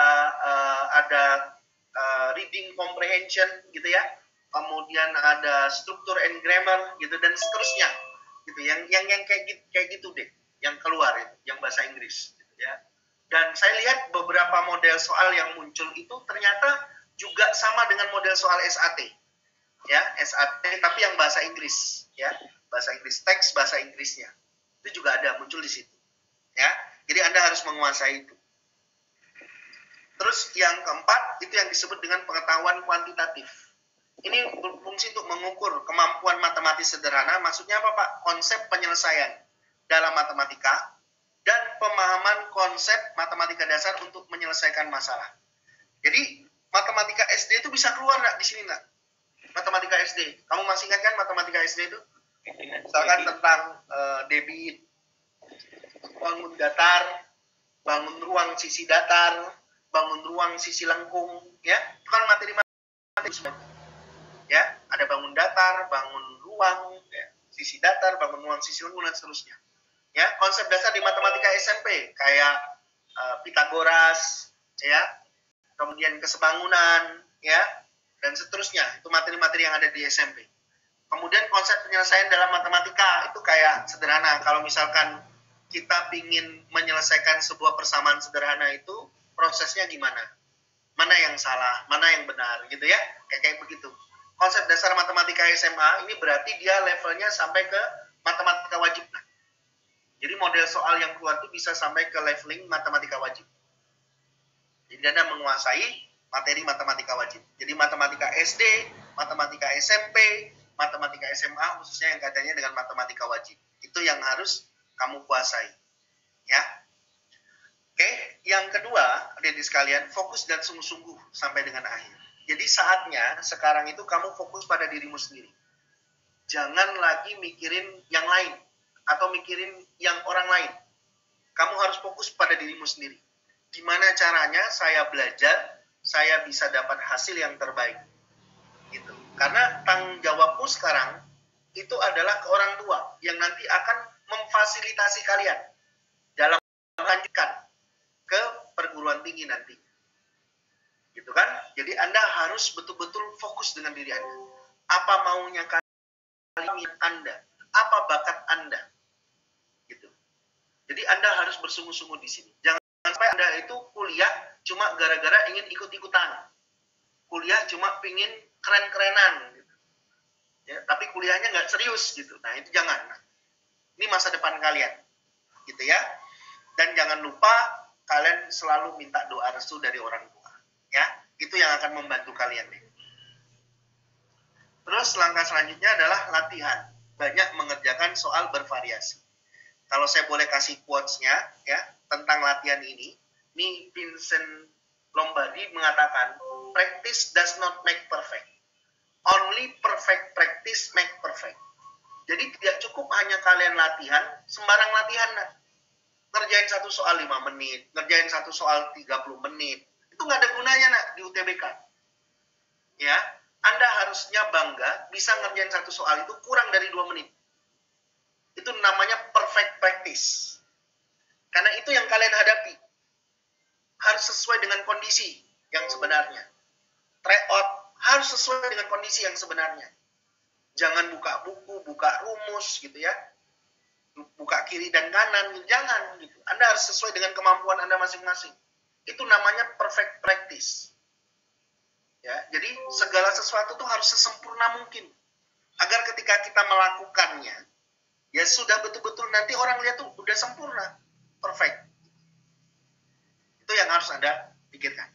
reading comprehension, gitu ya. Kemudian ada struktur and grammar, gitu, dan seterusnya, gitu. Yang kayak gitu deh, yang keluar itu, yang bahasa Inggris, gitu ya. Dan saya lihat beberapa model soal yang muncul itu ternyata juga sama dengan model soal SAT. Ya, SAT tapi yang bahasa Inggris, ya. Bahasa Inggris, teks bahasa Inggrisnya. Itu juga ada muncul di situ. Ya. Jadi Anda harus menguasai itu. Terus yang keempat, itu yang disebut dengan pengetahuan kuantitatif. Ini berfungsi untuk mengukur kemampuan matematis sederhana. Maksudnya apa, Pak? Konsep penyelesaian dalam matematika dan pemahaman konsep matematika dasar untuk menyelesaikan masalah. Jadi matematika SD itu bisa keluar nggak di sini nggak? Matematika SD. Kamu masih ingat kan matematika SD itu? Misalkan tentang debit, bangun datar, bangun ruang sisi datar, bangun ruang sisi lengkung, ya. Itu kan materi-materi, ya. Ada bangun datar, bangun ruang, ya. Sisi datar, bangun ruang sisi lengkung, dan seterusnya. Ya, konsep dasar di matematika SMP kayak Pitagoras, ya, kemudian kesebangunan, ya, dan seterusnya. Itu materi-materi yang ada di SMP. Kemudian konsep penyelesaian dalam matematika itu kayak sederhana. Kalau misalkan kita ingin menyelesaikan sebuah persamaan sederhana itu, prosesnya gimana? Mana yang salah, mana yang benar, gitu ya. Kayak begitu. Konsep dasar matematika SMA ini berarti dia levelnya sampai ke matematika wajib. Jadi model soal yang keluar itu bisa sampai ke leveling matematika wajib. Jadi Anda menguasai materi matematika wajib. Jadi matematika SD, matematika SMP, matematika SMA khususnya yang katanya dengan matematika wajib. Itu yang harus kamu kuasai. Ya. Oke, yang kedua, adik-adik sekalian, fokus dan sungguh-sungguh sampai dengan akhir. Jadi saatnya sekarang itu kamu fokus pada dirimu sendiri. Jangan lagi mikirin yang lain atau mikirin yang orang lain. Kamu harus fokus pada dirimu sendiri. Gimana caranya saya belajar, saya bisa dapat hasil yang terbaik. Gitu. Karena tanggung jawabmu sekarang itu adalah ke orang tua yang nanti akan memfasilitasi kalian dalam melanjutkan ke perguruan tinggi nanti. Gitu kan? Jadi Anda harus betul-betul fokus dengan diri Anda. Apa maunya kalian Anda? Apa bakat Anda? Gitu. Jadi Anda harus bersungguh-sungguh di sini. Jangan sampai Anda itu kuliah cuma gara-gara ingin ikut-ikutan. Kuliah cuma pingin keren-kerenan. Gitu. Ya, tapi kuliahnya nggak serius. Gitu. Nah, itu jangan. Ini masa depan kalian. Gitu ya. Dan jangan lupa kalian selalu minta doa restu dari orang tua. Ya, itu yang akan membantu kalian. Terus langkah selanjutnya adalah latihan. Banyak mengerjakan soal bervariasi. Kalau saya boleh kasih quotes-nya ya tentang latihan ini Vincent Lombardi mengatakan, practice does not make perfect. Only perfect practice make perfect. Jadi tidak cukup hanya kalian latihan, sembarang latihan. Ngerjain satu soal 5 menit, ngerjain satu soal 30 menit. Itu nggak ada gunanya di UTBK. Ya, Anda harusnya bangga bisa ngerjain satu soal itu kurang dari 2 menit. Itu namanya perfect practice. Karena itu yang kalian hadapi. Harus sesuai dengan kondisi yang sebenarnya. Tryout harus sesuai dengan kondisi yang sebenarnya. Jangan buka buku, buka rumus gitu ya. Buka kiri dan kanan, jangan gitu. Anda harus sesuai dengan kemampuan Anda masing-masing. Itu namanya perfect practice. Ya, jadi segala sesuatu tuh harus sesempurna mungkin. Agar ketika kita melakukannya, ya sudah betul-betul nanti orang lihat tuh udah sempurna, perfect. Itu yang harus Anda pikirkan.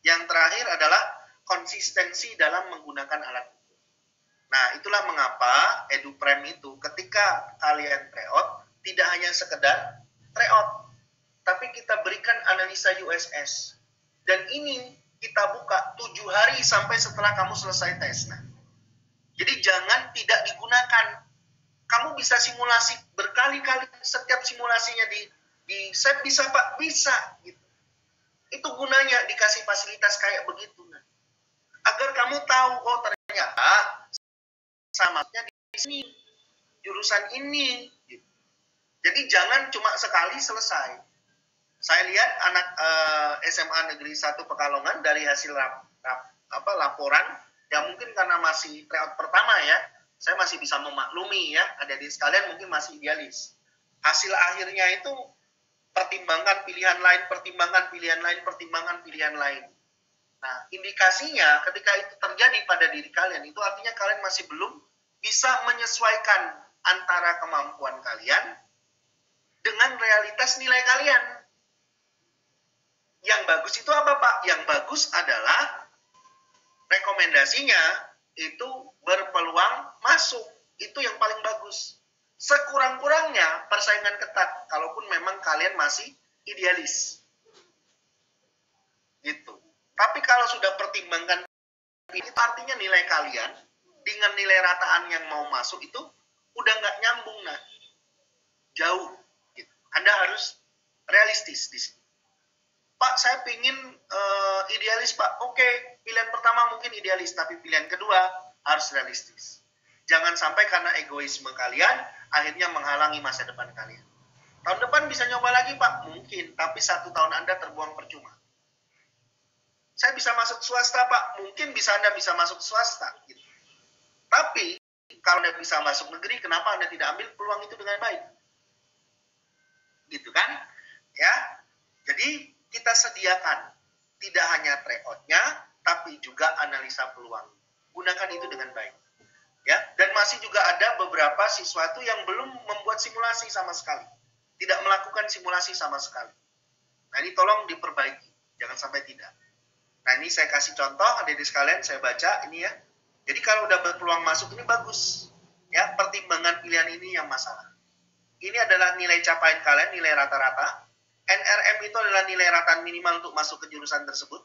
Yang terakhir adalah konsistensi dalam menggunakan alat ukur. Nah, itulah mengapa EduPrem itu ketika kalian tryout, tidak hanya sekedar tryout, tapi kita berikan analisa USS. Dan ini kita buka 7 hari sampai setelah kamu selesai tes. Nah, jadi jangan tidak digunakan. Kamu bisa simulasi berkali-kali, setiap simulasinya di set bisa Pak, bisa gitu. Itu gunanya dikasih fasilitas kayak begitu. Nah, agar kamu tahu, oh ternyata samanya di sini, jurusan ini. Gitu. Jadi jangan cuma sekali selesai. Saya lihat anak SMA Negeri 1 Pekalongan dari hasil laporan, ya mungkin karena masih tryout pertama ya, saya masih bisa memaklumi ya, adik-adik sekalian mungkin masih idealis. Hasil akhirnya itu pertimbangan pilihan lain, pertimbangan pilihan lain, pertimbangan pilihan lain. Nah, indikasinya ketika itu terjadi pada diri kalian, itu artinya kalian masih belum bisa menyesuaikan antara kemampuan kalian dengan realitas nilai kalian. Yang bagus itu apa, Pak? Yang bagus adalah rekomendasinya itu berpeluang masuk. Itu yang paling bagus. Sekurang-kurangnya persaingan ketat, kalaupun memang kalian masih idealis. Gitu. Tapi kalau sudah pertimbangkan, itu artinya nilai kalian dengan nilai rataan yang mau masuk itu udah nggak nyambung, nah. Jauh. Gitu. Anda harus realistis di sini. Pak, saya pingin idealis, Pak. Oke, pilihan pertama mungkin idealis, tapi pilihan kedua harus realistis. Jangan sampai karena egoisme kalian, akhirnya menghalangi masa depan kalian. Tahun depan bisa nyoba lagi, Pak? Mungkin, tapi 1 tahun Anda terbuang percuma. Saya bisa masuk swasta, Pak? Mungkin bisa Anda bisa masuk swasta. Gitu. Tapi, kalau Anda bisa masuk negeri, kenapa Anda tidak ambil peluang itu dengan baik? Gitu kan? Ya, jadi kita sediakan tidak hanya tryout-nya, tapi juga analisa peluang. Gunakan itu dengan baik. Ya, dan masih juga ada beberapa siswa itu yang belum membuat simulasi sama sekali. Tidak melakukan simulasi sama sekali. Nah, ini tolong diperbaiki. Jangan sampai tidak. Nah, ini saya kasih contoh, adik-adik sekalian, saya baca ini ya. Jadi kalau udah berpeluang masuk ini bagus. Ya, pertimbangan pilihan ini yang masalah. Ini adalah nilai capaian kalian, nilai rata-rata. NRM itu adalah nilai rataan minimal untuk masuk ke jurusan tersebut.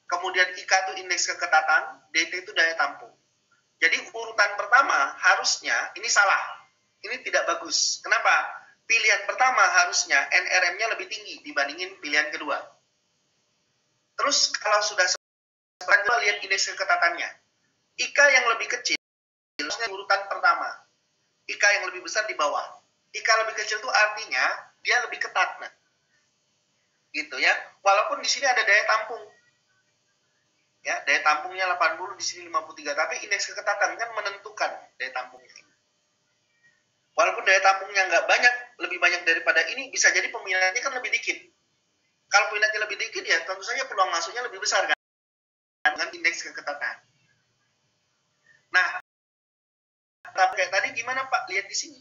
Kemudian IK itu indeks keketatan, DT itu daya tampung. Jadi urutan pertama harusnya, ini salah. Ini tidak bagus. Kenapa? Pilihan pertama harusnya NRM-nya lebih tinggi dibandingin pilihan kedua. Terus kalau sudah selanjutnya lihat indeks keketatannya. IK yang lebih kecil, harusnya urutan pertama. IK yang lebih besar di bawah. IK lebih kecil itu artinya dia lebih ketat. Nah, gitu ya. Walaupun di sini ada daya tampung. Ya, daya tampungnya 80, di sini 53, tapi indeks keketatan kan menentukan daya tampungnya. Walaupun daya tampungnya nggak banyak, lebih banyak daripada ini, bisa jadi peminatnya kan lebih dikit. Kalau peminatnya lebih dikit ya tentu saja peluang masuknya lebih besar kan dengan indeks keketatan. Nah, tapi kayak tadi gimana Pak? Lihat di sini.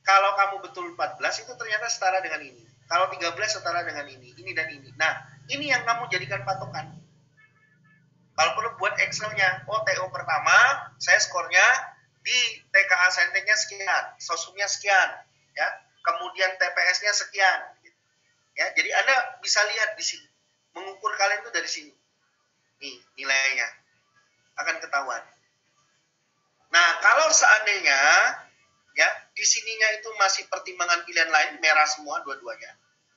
Kalau kamu betul 14 itu ternyata setara dengan ini. Kalau 13 setara dengan ini dan ini. Nah, ini yang kamu jadikan patokan. Kalau perlu buat Excel-nya. Oh, TO pertama, saya skornya di TKA Sainteknya sekian, Sosumnya sekian, ya. Kemudian TPS-nya sekian. Ya, jadi Anda bisa lihat di sini. Mengukur kalian itu dari sini. Nih, nilainya akan ketahuan. Nah, kalau seandainya ya, di sininya itu masih pertimbangan pilihan lain, merah semua dua-duanya.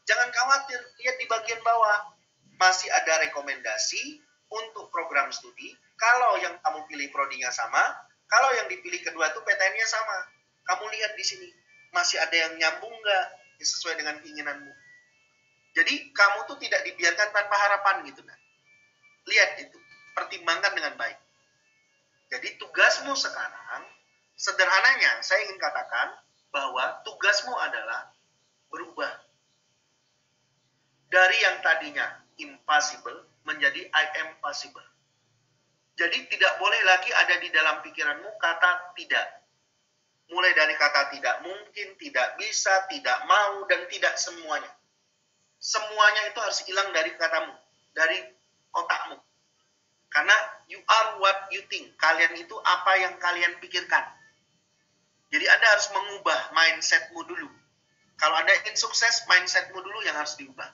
Jangan khawatir, lihat di bagian bawah. Masih ada rekomendasi untuk program studi. Kalau yang kamu pilih prodinya sama, kalau yang dipilih kedua itu PTN-nya sama. Kamu lihat di sini, masih ada yang nyambung nggak sesuai dengan keinginanmu. Jadi kamu tuh tidak dibiarkan tanpa harapan gitu. Nah. Lihat itu, pertimbangkan dengan baik. Jadi tugasmu sekarang, sederhananya saya ingin katakan bahwa tugasmu adalah berubah. Dari yang tadinya impossible menjadi I am possible. Jadi tidak boleh lagi ada di dalam pikiranmu kata tidak. Mulai dari kata tidak mungkin, tidak bisa, tidak mau, dan tidak semuanya. Semuanya itu harus hilang dari katamu, dari otakmu. Karena you are what you think. Kalian itu apa yang kalian pikirkan. Jadi Anda harus mengubah mindsetmu dulu. Kalau Anda ingin sukses, mindsetmu dulu yang harus diubah.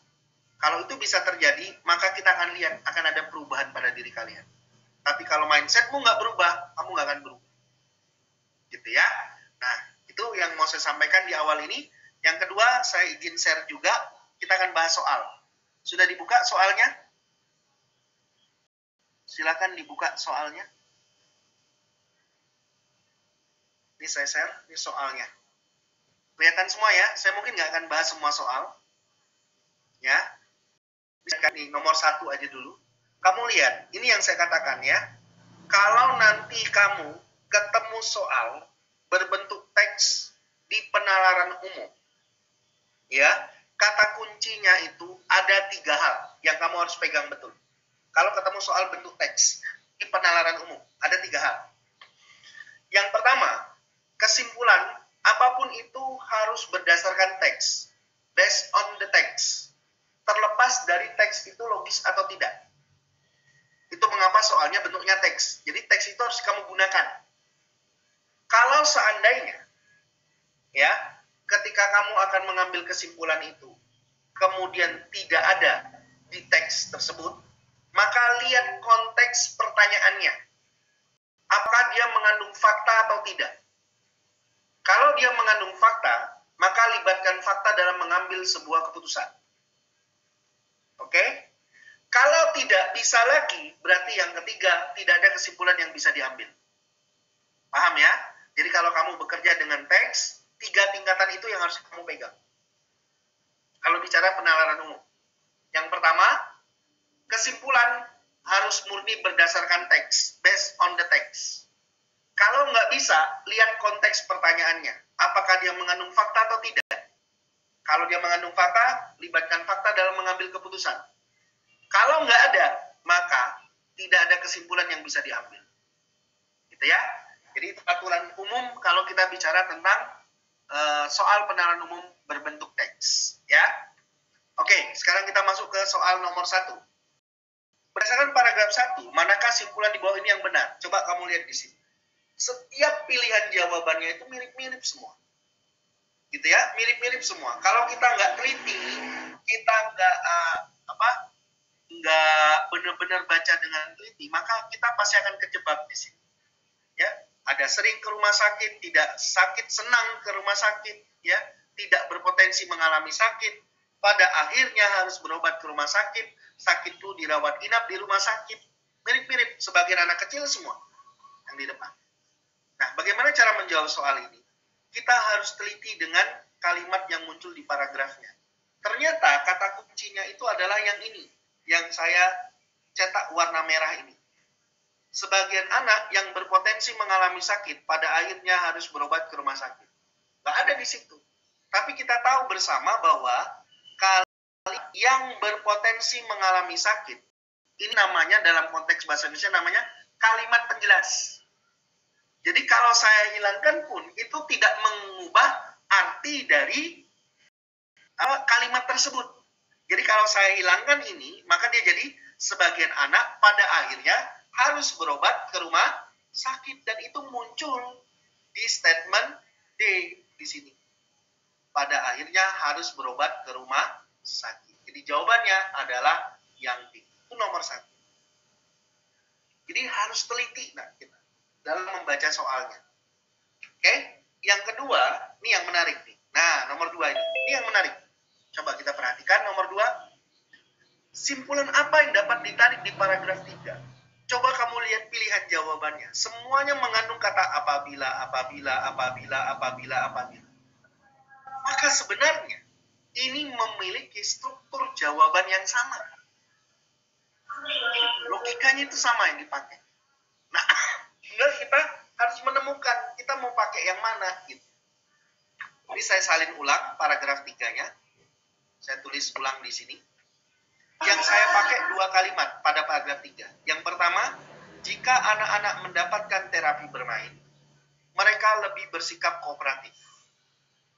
Kalau itu bisa terjadi, maka kita akan lihat akan ada perubahan pada diri kalian. Tapi kalau mindsetmu nggak berubah, kamu nggak akan berubah. Gitu ya. Nah, itu yang mau saya sampaikan di awal ini. Yang kedua, saya izin share juga. Kita akan bahas soal. Sudah dibuka soalnya? Silakan dibuka soalnya. Ini saya share, ini soalnya. Kelihatan semua ya, saya mungkin nggak akan bahas semua soal. Ya, misalkan nih, nomor 1 aja dulu. Kamu lihat, ini yang saya katakan ya. Kalau nanti kamu ketemu soal berbentuk teks di penalaran umum, ya, kata kuncinya itu ada 3 hal yang kamu harus pegang betul. Kalau ketemu soal bentuk teks di penalaran umum, ada 3 hal. Yang pertama, kesimpulan apapun itu harus berdasarkan teks, based on the text. Terlepas dari teks itu logis atau tidak. Itu mengapa soalnya bentuknya teks. Jadi teks itu harus kamu gunakan. Kalau seandainya, ya, ketika kamu akan mengambil kesimpulan itu, kemudian tidak ada di teks tersebut, maka lihat konteks pertanyaannya. Apakah dia mengandung fakta atau tidak? Kalau dia mengandung fakta, maka libatkan fakta dalam mengambil sebuah keputusan. Oke? Kalau tidak bisa lagi, berarti yang ketiga, tidak ada kesimpulan yang bisa diambil. Paham ya? Jadi kalau kamu bekerja dengan teks, 3 tingkatan itu yang harus kamu pegang. Kalau bicara penalaran umum. Yang pertama, kesimpulan harus murni berdasarkan teks, based on the text. Kalau nggak bisa, lihat konteks pertanyaannya. Apakah dia mengandung fakta atau tidak? Kalau dia mengandung fakta, libatkan fakta dalam mengambil keputusan. Kalau nggak ada, maka tidak ada kesimpulan yang bisa diambil. Gitu ya. Jadi itu aturan umum kalau kita bicara tentang soal penalaran umum berbentuk teks. Ya. Oke, sekarang kita masuk ke soal nomor 1. Berdasarkan paragraf 1, manakah simpulan di bawah ini yang benar? Coba kamu lihat di sini. Setiap pilihan jawabannya itu mirip-mirip semua. Gitu ya, mirip-mirip semua. Kalau kita nggak teliti, kita nggak benar-benar baca dengan teliti, maka kita pasti akan kejebak di sini. Ya, ada sering ke rumah sakit, tidak sakit senang ke rumah sakit, ya, tidak berpotensi mengalami sakit, pada akhirnya harus berobat ke rumah sakit, sakit itu dirawat inap di rumah sakit, mirip-mirip, sebagian anak kecil semua yang di depan. Nah, bagaimana cara menjawab soal ini? Kita harus teliti dengan kalimat yang muncul di paragrafnya. Ternyata kata kuncinya itu adalah yang ini, yang saya cetak warna merah ini. Sebagian anak yang berpotensi mengalami sakit pada akhirnya harus berobat ke rumah sakit. Nggak ada di situ. Tapi kita tahu bersama bahwa yang berpotensi mengalami sakit, ini namanya dalam konteks bahasa Indonesia namanya kalimat penjelas. Jadi kalau saya hilangkan pun itu tidak mengubah arti dari kalimat tersebut. Jadi kalau saya hilangkan ini, maka dia jadi sebagian anak pada akhirnya harus berobat ke rumah sakit, dan itu muncul di statement D di sini. Pada akhirnya harus berobat ke rumah sakit. Jadi jawabannya adalah yang D. Itu nomor 1. Jadi harus teliti kita dalam membaca soalnya. Oke? Yang kedua, ini yang menarik nih. Nah, nomor 2 ini. Ini yang menarik. Coba kita perhatikan nomor 2. Simpulan apa yang dapat ditarik di paragraf 3? Coba kamu lihat pilihan jawabannya. Semuanya mengandung kata apabila. Maka sebenarnya ini memiliki struktur jawaban yang sama. Logikanya itu sama yang dipakai. Nah, tinggal kita harus menemukan kita mau pakai yang mana gitu. Jadi saya salin ulang paragraf 3-nya. Saya tulis ulang di sini. Yang saya pakai 2 kalimat pada paragraf 3. Yang pertama, jika anak-anak mendapatkan terapi bermain, mereka lebih bersikap kooperatif.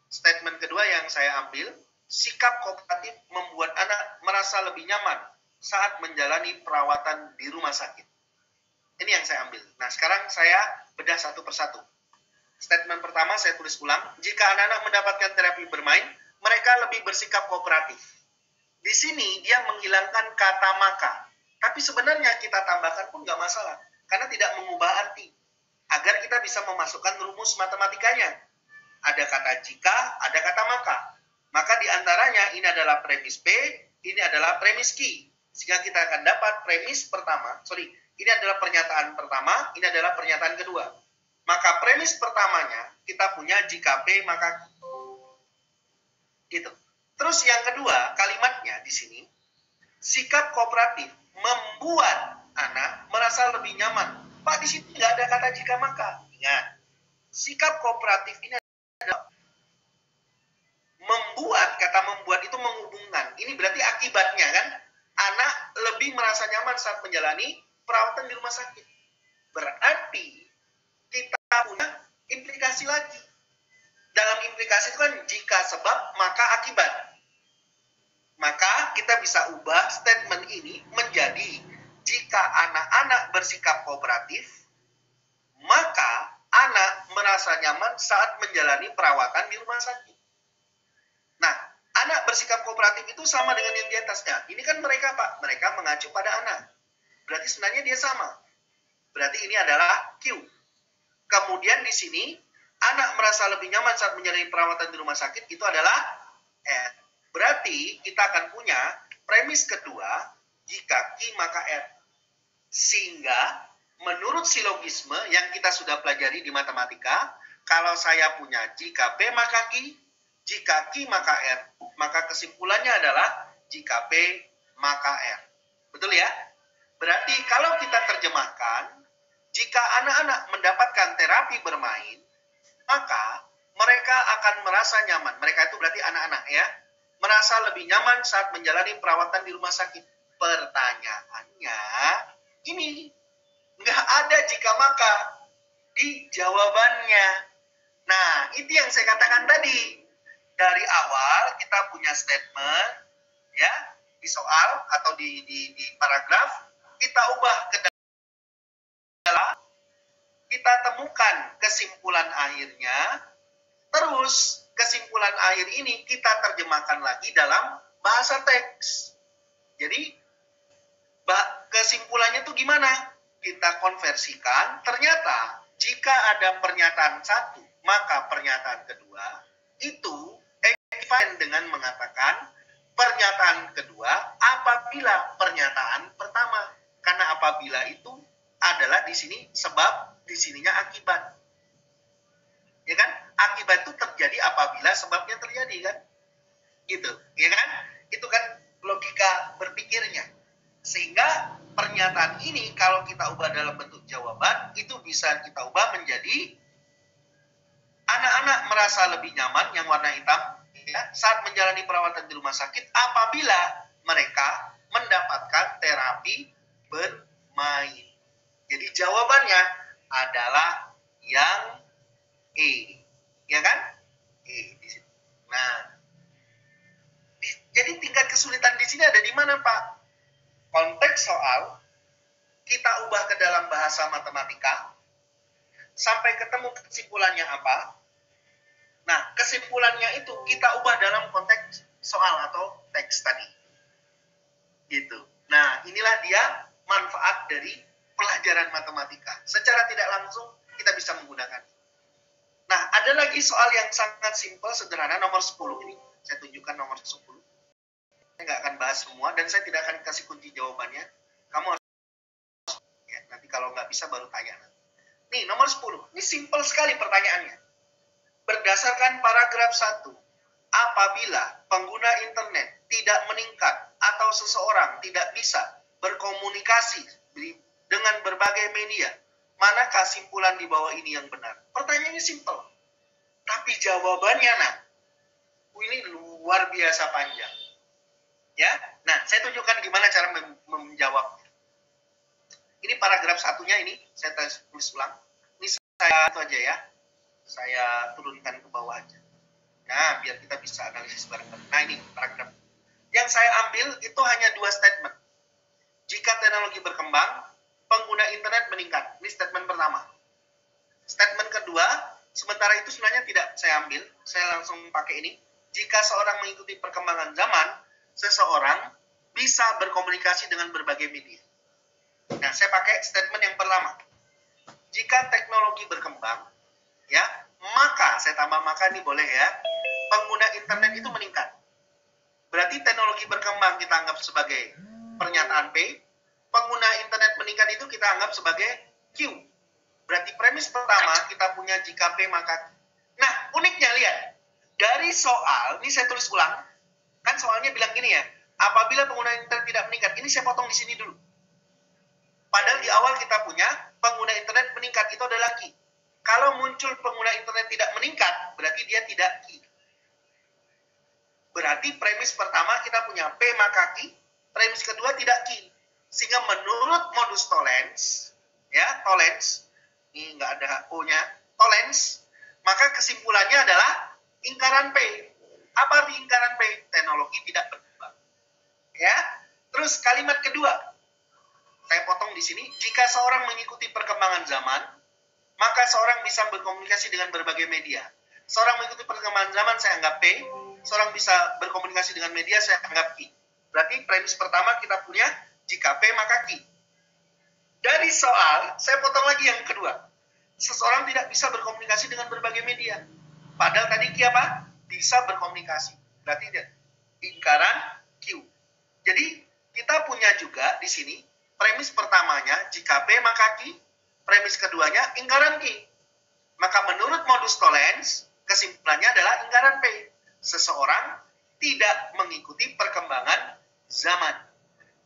Statement kedua yang saya ambil, sikap kooperatif membuat anak merasa lebih nyaman saat menjalani perawatan di rumah sakit. Ini yang saya ambil. Nah, sekarang saya bedah satu persatu. Statement pertama saya tulis ulang, jika anak-anak mendapatkan terapi bermain, mereka lebih bersikap kooperatif. Di sini dia menghilangkan kata maka. Tapi sebenarnya kita tambahkan pun nggak masalah. Karena tidak mengubah arti. Agar kita bisa memasukkan rumus matematikanya. Ada kata jika, ada kata maka. Maka diantaranya ini adalah premis P, ini adalah premis Q. Sehingga kita akan dapat premis pertama. Ini adalah pernyataan pertama, ini adalah pernyataan kedua. Maka premis pertamanya kita punya jika P maka gitu. Terus yang kedua, kalimatnya di sini, sikap kooperatif membuat anak merasa lebih nyaman. Pak, di sini nggak ada kata jika maka. Ingat, sikap kooperatif ini adalah membuat, kata membuat itu menghubungkan. Ini berarti akibatnya kan, anak lebih merasa nyaman saat menjalani perawatan di rumah sakit. Berarti kita punya implikasi lagi. Dalam implikasi itu kan jika sebab maka akibat. Maka kita bisa ubah statement ini menjadi jika anak-anak bersikap kooperatif, maka anak merasa nyaman saat menjalani perawatan di rumah sakit. Nah, anak bersikap kooperatif itu sama dengan yang di atasnya. Ini kan mereka, Pak. Mereka mengacu pada anak. Berarti sebenarnya dia sama. Berarti ini adalah Q. Kemudian di sini, anak merasa lebih nyaman saat menjalani perawatan di rumah sakit, itu adalah R. Berarti kita akan punya premis kedua, jika Q maka R. Sehingga menurut silogisme yang kita sudah pelajari di matematika, kalau saya punya jika P maka Q, jika Q maka R, maka kesimpulannya adalah jika P maka R. Betul ya? Berarti kalau kita terjemahkan, jika anak-anak mendapatkan terapi bermain, maka mereka akan merasa nyaman. Mereka itu berarti anak-anak ya. Merasa lebih nyaman saat menjalani perawatan di rumah sakit. Pertanyaannya, ini nggak ada jika maka di jawabannya. Nah, itu yang saya katakan tadi. Dari awal kita punya statement, ya, di soal atau di paragraf, kita ubah ke dalam, kita temukan kesimpulan akhirnya, terus kesimpulan akhir ini kita terjemahkan lagi dalam bahasa teks. Jadi, kesimpulannya itu gimana? Kita konversikan, ternyata jika ada pernyataan satu, maka pernyataan kedua itu ekivalen dengan mengatakan pernyataan kedua apabila pernyataan pertama. Karena apabila itu adalah di sini sebab, di sininya akibat. Ya kan? Akibat itu terjadi apabila sebabnya terjadi kan? Gitu, ya kan? Itu kan logika berpikirnya. Sehingga pernyataan ini kalau kita ubah dalam bentuk jawaban, itu bisa kita ubah menjadi anak-anak merasa lebih nyaman yang warna hitam ya, saat menjalani perawatan di rumah sakit apabila mereka mendapatkan terapi bermain. Jadi jawabannya adalah yang E. Ya kan? E di sini. Nah, jadi tingkat kesulitan di sini ada di mana, Pak? Konteks soal kita ubah ke dalam bahasa matematika sampai ketemu kesimpulannya apa. Nah, kesimpulannya itu kita ubah dalam konteks soal atau teks tadi. Gitu. Nah, inilah dia manfaat dari pelajaran matematika. Secara tidak langsung kita bisa menggunakan. Nah, ada lagi soal yang sangat simpel, sederhana, nomor 10 ini. Saya tunjukkan nomor 10. Saya nggak akan bahas semua, dan saya tidak akan kasih kunci jawabannya. Kamu harus, ya, nanti kalau nggak bisa baru tanya. Nih, nomor 10. Ini simpel sekali pertanyaannya. Berdasarkan paragraf 1, apabila pengguna internet tidak meningkat atau seseorang tidak bisa berkomunikasi dengan berbagai media, manakah simpulan di bawah ini yang benar? Pertanyaannya simpel. Tapi jawabannya, ini luar biasa panjang. Ya, nah saya tunjukkan gimana cara menjawabnya. Ini paragraf satunya ini, saya tulis ulang. Ini saya itu aja ya. Saya turunkan ke bawah aja. Nah, biar kita bisa analisis bareng-bareng. Nah, ini paragraf. Yang saya ambil itu hanya 2 statement. Jika teknologi berkembang, pengguna internet meningkat. Ini statement pertama. Statement kedua, sementara itu sebenarnya tidak saya ambil. Saya langsung pakai ini. Jika seorang mengikuti perkembangan zaman, seseorang bisa berkomunikasi dengan berbagai media. Nah, saya pakai statement yang pertama. Jika teknologi berkembang, ya, maka, saya tambah maka ini boleh ya, pengguna internet itu meningkat. Berarti teknologi berkembang kita anggap sebagai pernyataan P, pengguna internet meningkat itu kita anggap sebagai Q. Berarti premis pertama kita punya jika P maka Q. Nah, uniknya lihat, dari soal, ini saya tulis ulang, kan soalnya bilang gini ya, apabila pengguna internet tidak meningkat, ini saya potong di sini dulu. Padahal di awal kita punya pengguna internet meningkat, itu adalah Q. Kalau muncul pengguna internet tidak meningkat, berarti dia tidak Q. Berarti premis pertama kita punya P maka Q, premis kedua tidak Q. Sehingga menurut modus tollens, ya, tollens, ini nggak ada O-nya, tollens, maka kesimpulannya adalah ingkaran P. Apa arti ingkaran P? Teknologi tidak berkembang. Ya. Terus kalimat kedua, Saya potong di sini. Jika seorang mengikuti perkembangan zaman, maka seorang bisa berkomunikasi dengan berbagai media. Seorang mengikuti perkembangan zaman, saya anggap P. Seorang bisa berkomunikasi dengan media, saya anggap Q. Berarti premis pertama kita punya, jika P maka Q. Dari soal, saya potong lagi yang kedua. Seseorang tidak bisa berkomunikasi dengan berbagai media. Padahal tadi Q apa? Bisa berkomunikasi. Berarti lingkaran Q. Jadi, kita punya juga di sini, premis pertamanya, jika P maka Q. Premis keduanya, lingkaran Q. Maka menurut modus tollens, kesimpulannya adalah lingkaran P. Seseorang tidak mengikuti perkembangan zaman.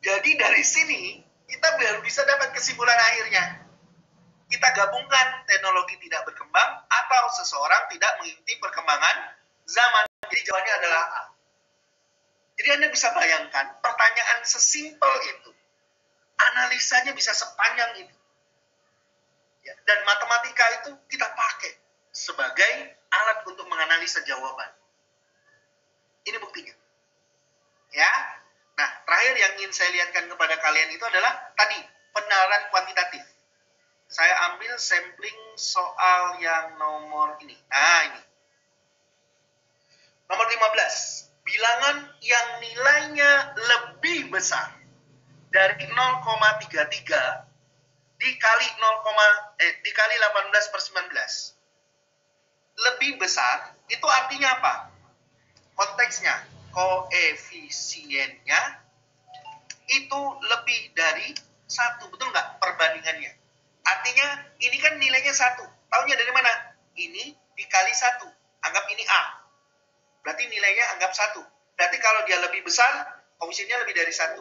Jadi dari sini, kita baru bisa dapat kesimpulan akhirnya. Kita gabungkan teknologi tidak berkembang atau seseorang tidak mengikuti perkembangan zaman. Jadi jawabannya adalah A. Jadi Anda bisa bayangkan pertanyaan sesimpel itu. Analisanya bisa sepanjang itu. Ya, dan matematika itu kita pakai sebagai alat untuk menganalisa jawaban. Ini buktinya. Ya. Nah, terakhir yang ingin saya lihatkan kepada kalian itu adalah tadi penalaran kuantitatif. Saya ambil sampling soal yang nomor ini. Nah, ini. Nomor 15. Bilangan yang nilainya lebih besar dari 0,33 dikali 18/19. Lebih besar, itu artinya apa? Konteksnya, koefisiennya itu lebih dari 1. Betul nggak perbandingannya? Artinya, ini kan nilainya 1. Taunya dari mana? Ini dikali 1. Anggap ini A. Berarti nilainya anggap 1. Berarti kalau dia lebih besar, koefisiennya lebih dari 1.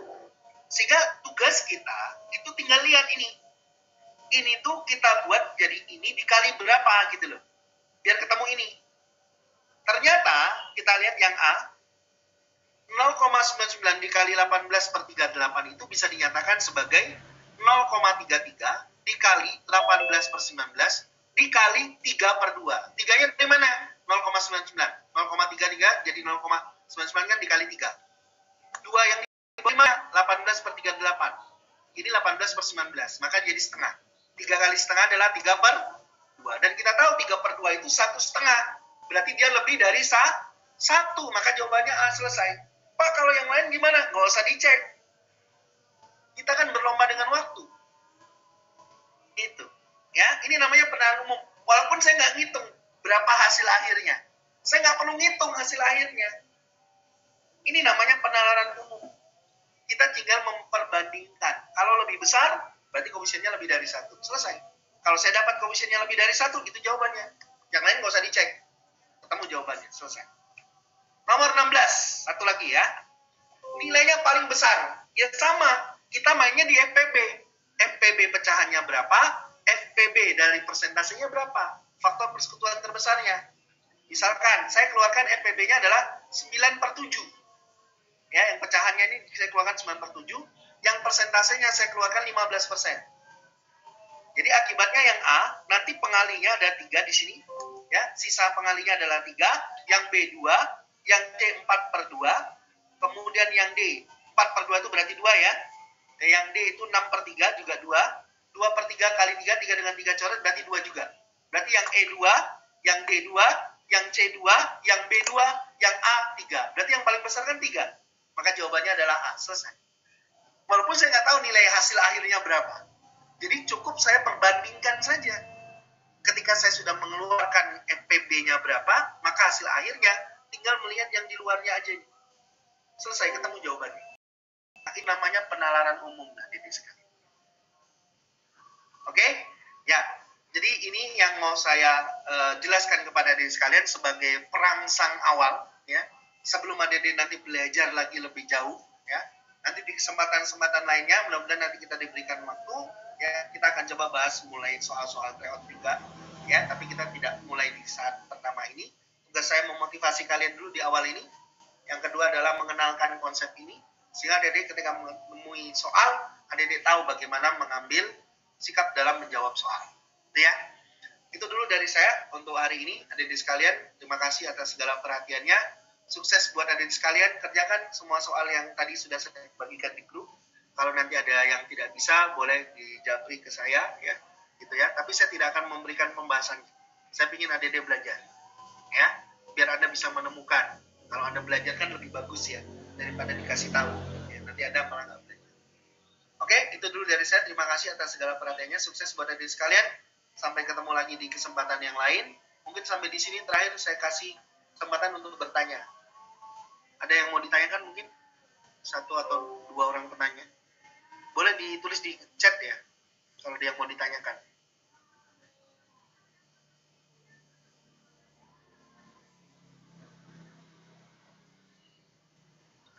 Sehingga tugas kita, itu tinggal lihat ini. Ini tuh kita buat jadi ini dikali berapa gitu loh. Biar ketemu ini. Ternyata kita lihat yang A, 0,99 dikali 18/38 itu bisa dinyatakan sebagai 0,33 dikali 18/19 dikali 3/2. 3-nya dari mana? 0,99. 0,33 jadi 0,99 kan dikali 3. 2 yang di mana? 18/38. Ini 18/19, maka jadi setengah. 3 kali setengah adalah 3/2. Dan kita tahu 3/2 itu 1,5. Berarti dia lebih dari 1. Maka jawabannya A, selesai. Pak, kalau yang lain gimana? Nggak usah dicek. Kita kan berlomba dengan waktu. Itu. Ya, ini namanya penalaran umum. Walaupun saya nggak ngitung berapa hasil akhirnya. Saya nggak perlu ngitung hasil akhirnya. Ini namanya penalaran umum. Kita tinggal memperbandingkan. Kalau lebih besar, berarti koefisiennya lebih dari 1. Selesai. Kalau saya dapat koefisiennya lebih dari 1, itu jawabannya. Yang lain nggak usah dicek. Ketemu jawabannya. Selesai. Nomor 16. Satu lagi ya. Nilainya paling besar. Ya sama. Kita mainnya di FPB. FPB pecahannya berapa? FPB dari persentasenya berapa? Faktor persekutuan terbesarnya. Misalkan, saya keluarkan FPB-nya adalah 9/7. Ya, yang pecahannya ini saya keluarkan 9/7. Yang persentasenya saya keluarkan 15%. Jadi akibatnya yang A, nanti pengalinya ada 3 di sini. Ya, sisa pengalinya adalah 3. Yang B 2, yang C 4/2. Kemudian yang D 4/2 itu berarti 2 ya. Yang D itu 6/3 juga 2. 2/3 kali 3, 3 dengan 3 coret berarti 2 juga. Berarti yang E 2, yang D 2, yang C 2, yang B 2, yang A 3. Berarti yang paling besar kan 3. Maka jawabannya adalah A. Selesai. Walaupun saya nggak tahu nilai hasil akhirnya berapa. Jadi cukup saya perbandingkan saja. Ketika saya sudah mengeluarkan FPB-nya berapa, maka hasil akhirnya tinggal melihat yang di luarnya aja. Selesai, ketemu jawabannya. Ini namanya penalaran umum, adik sekali. Oke? Ya, jadi ini yang mau saya jelaskan kepada adik sekalian sebagai perangsang awal, ya. Sebelum adik nanti belajar lagi lebih jauh, ya. Nanti di kesempatan-kesempatan lainnya, mudah-mudahan nanti kita diberikan waktu, ya, kita akan coba bahas mulai soal-soal tryout juga, ya. Tapi kita tidak mulai di saat pertama ini. Tugas saya memotivasi kalian dulu di awal ini. Yang kedua adalah mengenalkan konsep ini, sehingga adik ketika menemui soal, adik tahu bagaimana mengambil sikap dalam menjawab soal. Ya, itu dulu dari saya untuk hari ini, adik sekalian. Terima kasih atas segala perhatiannya. Sukses buat adik sekalian, kerjakan semua soal yang tadi sudah saya bagikan di grup. Kalau nanti ada yang tidak bisa, boleh dijapri ke saya, ya, gitu ya. Tapi saya tidak akan memberikan pembahasan. Saya ingin adik-adik belajar, ya, biar Anda bisa menemukan. Kalau Anda belajar kan lebih bagus ya, daripada dikasih tahu. Ya, nanti Anda malah nggak belajar. Oke, itu dulu dari saya. Terima kasih atas segala perhatiannya. Sukses buat adik sekalian. Sampai ketemu lagi di kesempatan yang lain. Mungkin sampai di sini terakhir saya kasih kesempatan untuk bertanya. Ada yang mau ditanyakan mungkin? Satu atau dua orang penanya. Boleh ditulis di chat ya, kalau dia mau ditanyakan.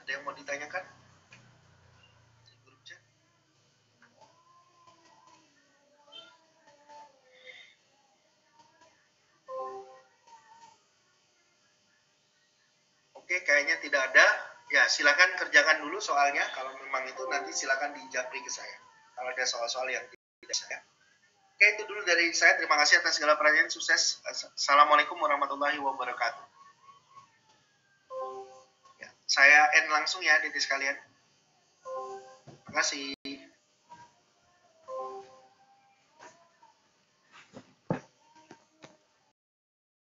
Ada yang mau ditanyakan? Di grup chat. Oke, kayaknya tidak ada. Ya, silakan kerjakan dulu soalnya. Kalau memang itu nanti silakan dijapri ke saya. Kalau ada soal-soal yang tidak saya. Oke, itu dulu dari saya. Terima kasih atas segala perhatian. Sukses. Assalamualaikum warahmatullahi wabarakatuh. Ya, saya end langsung ya, adik sekalian. Terima kasih.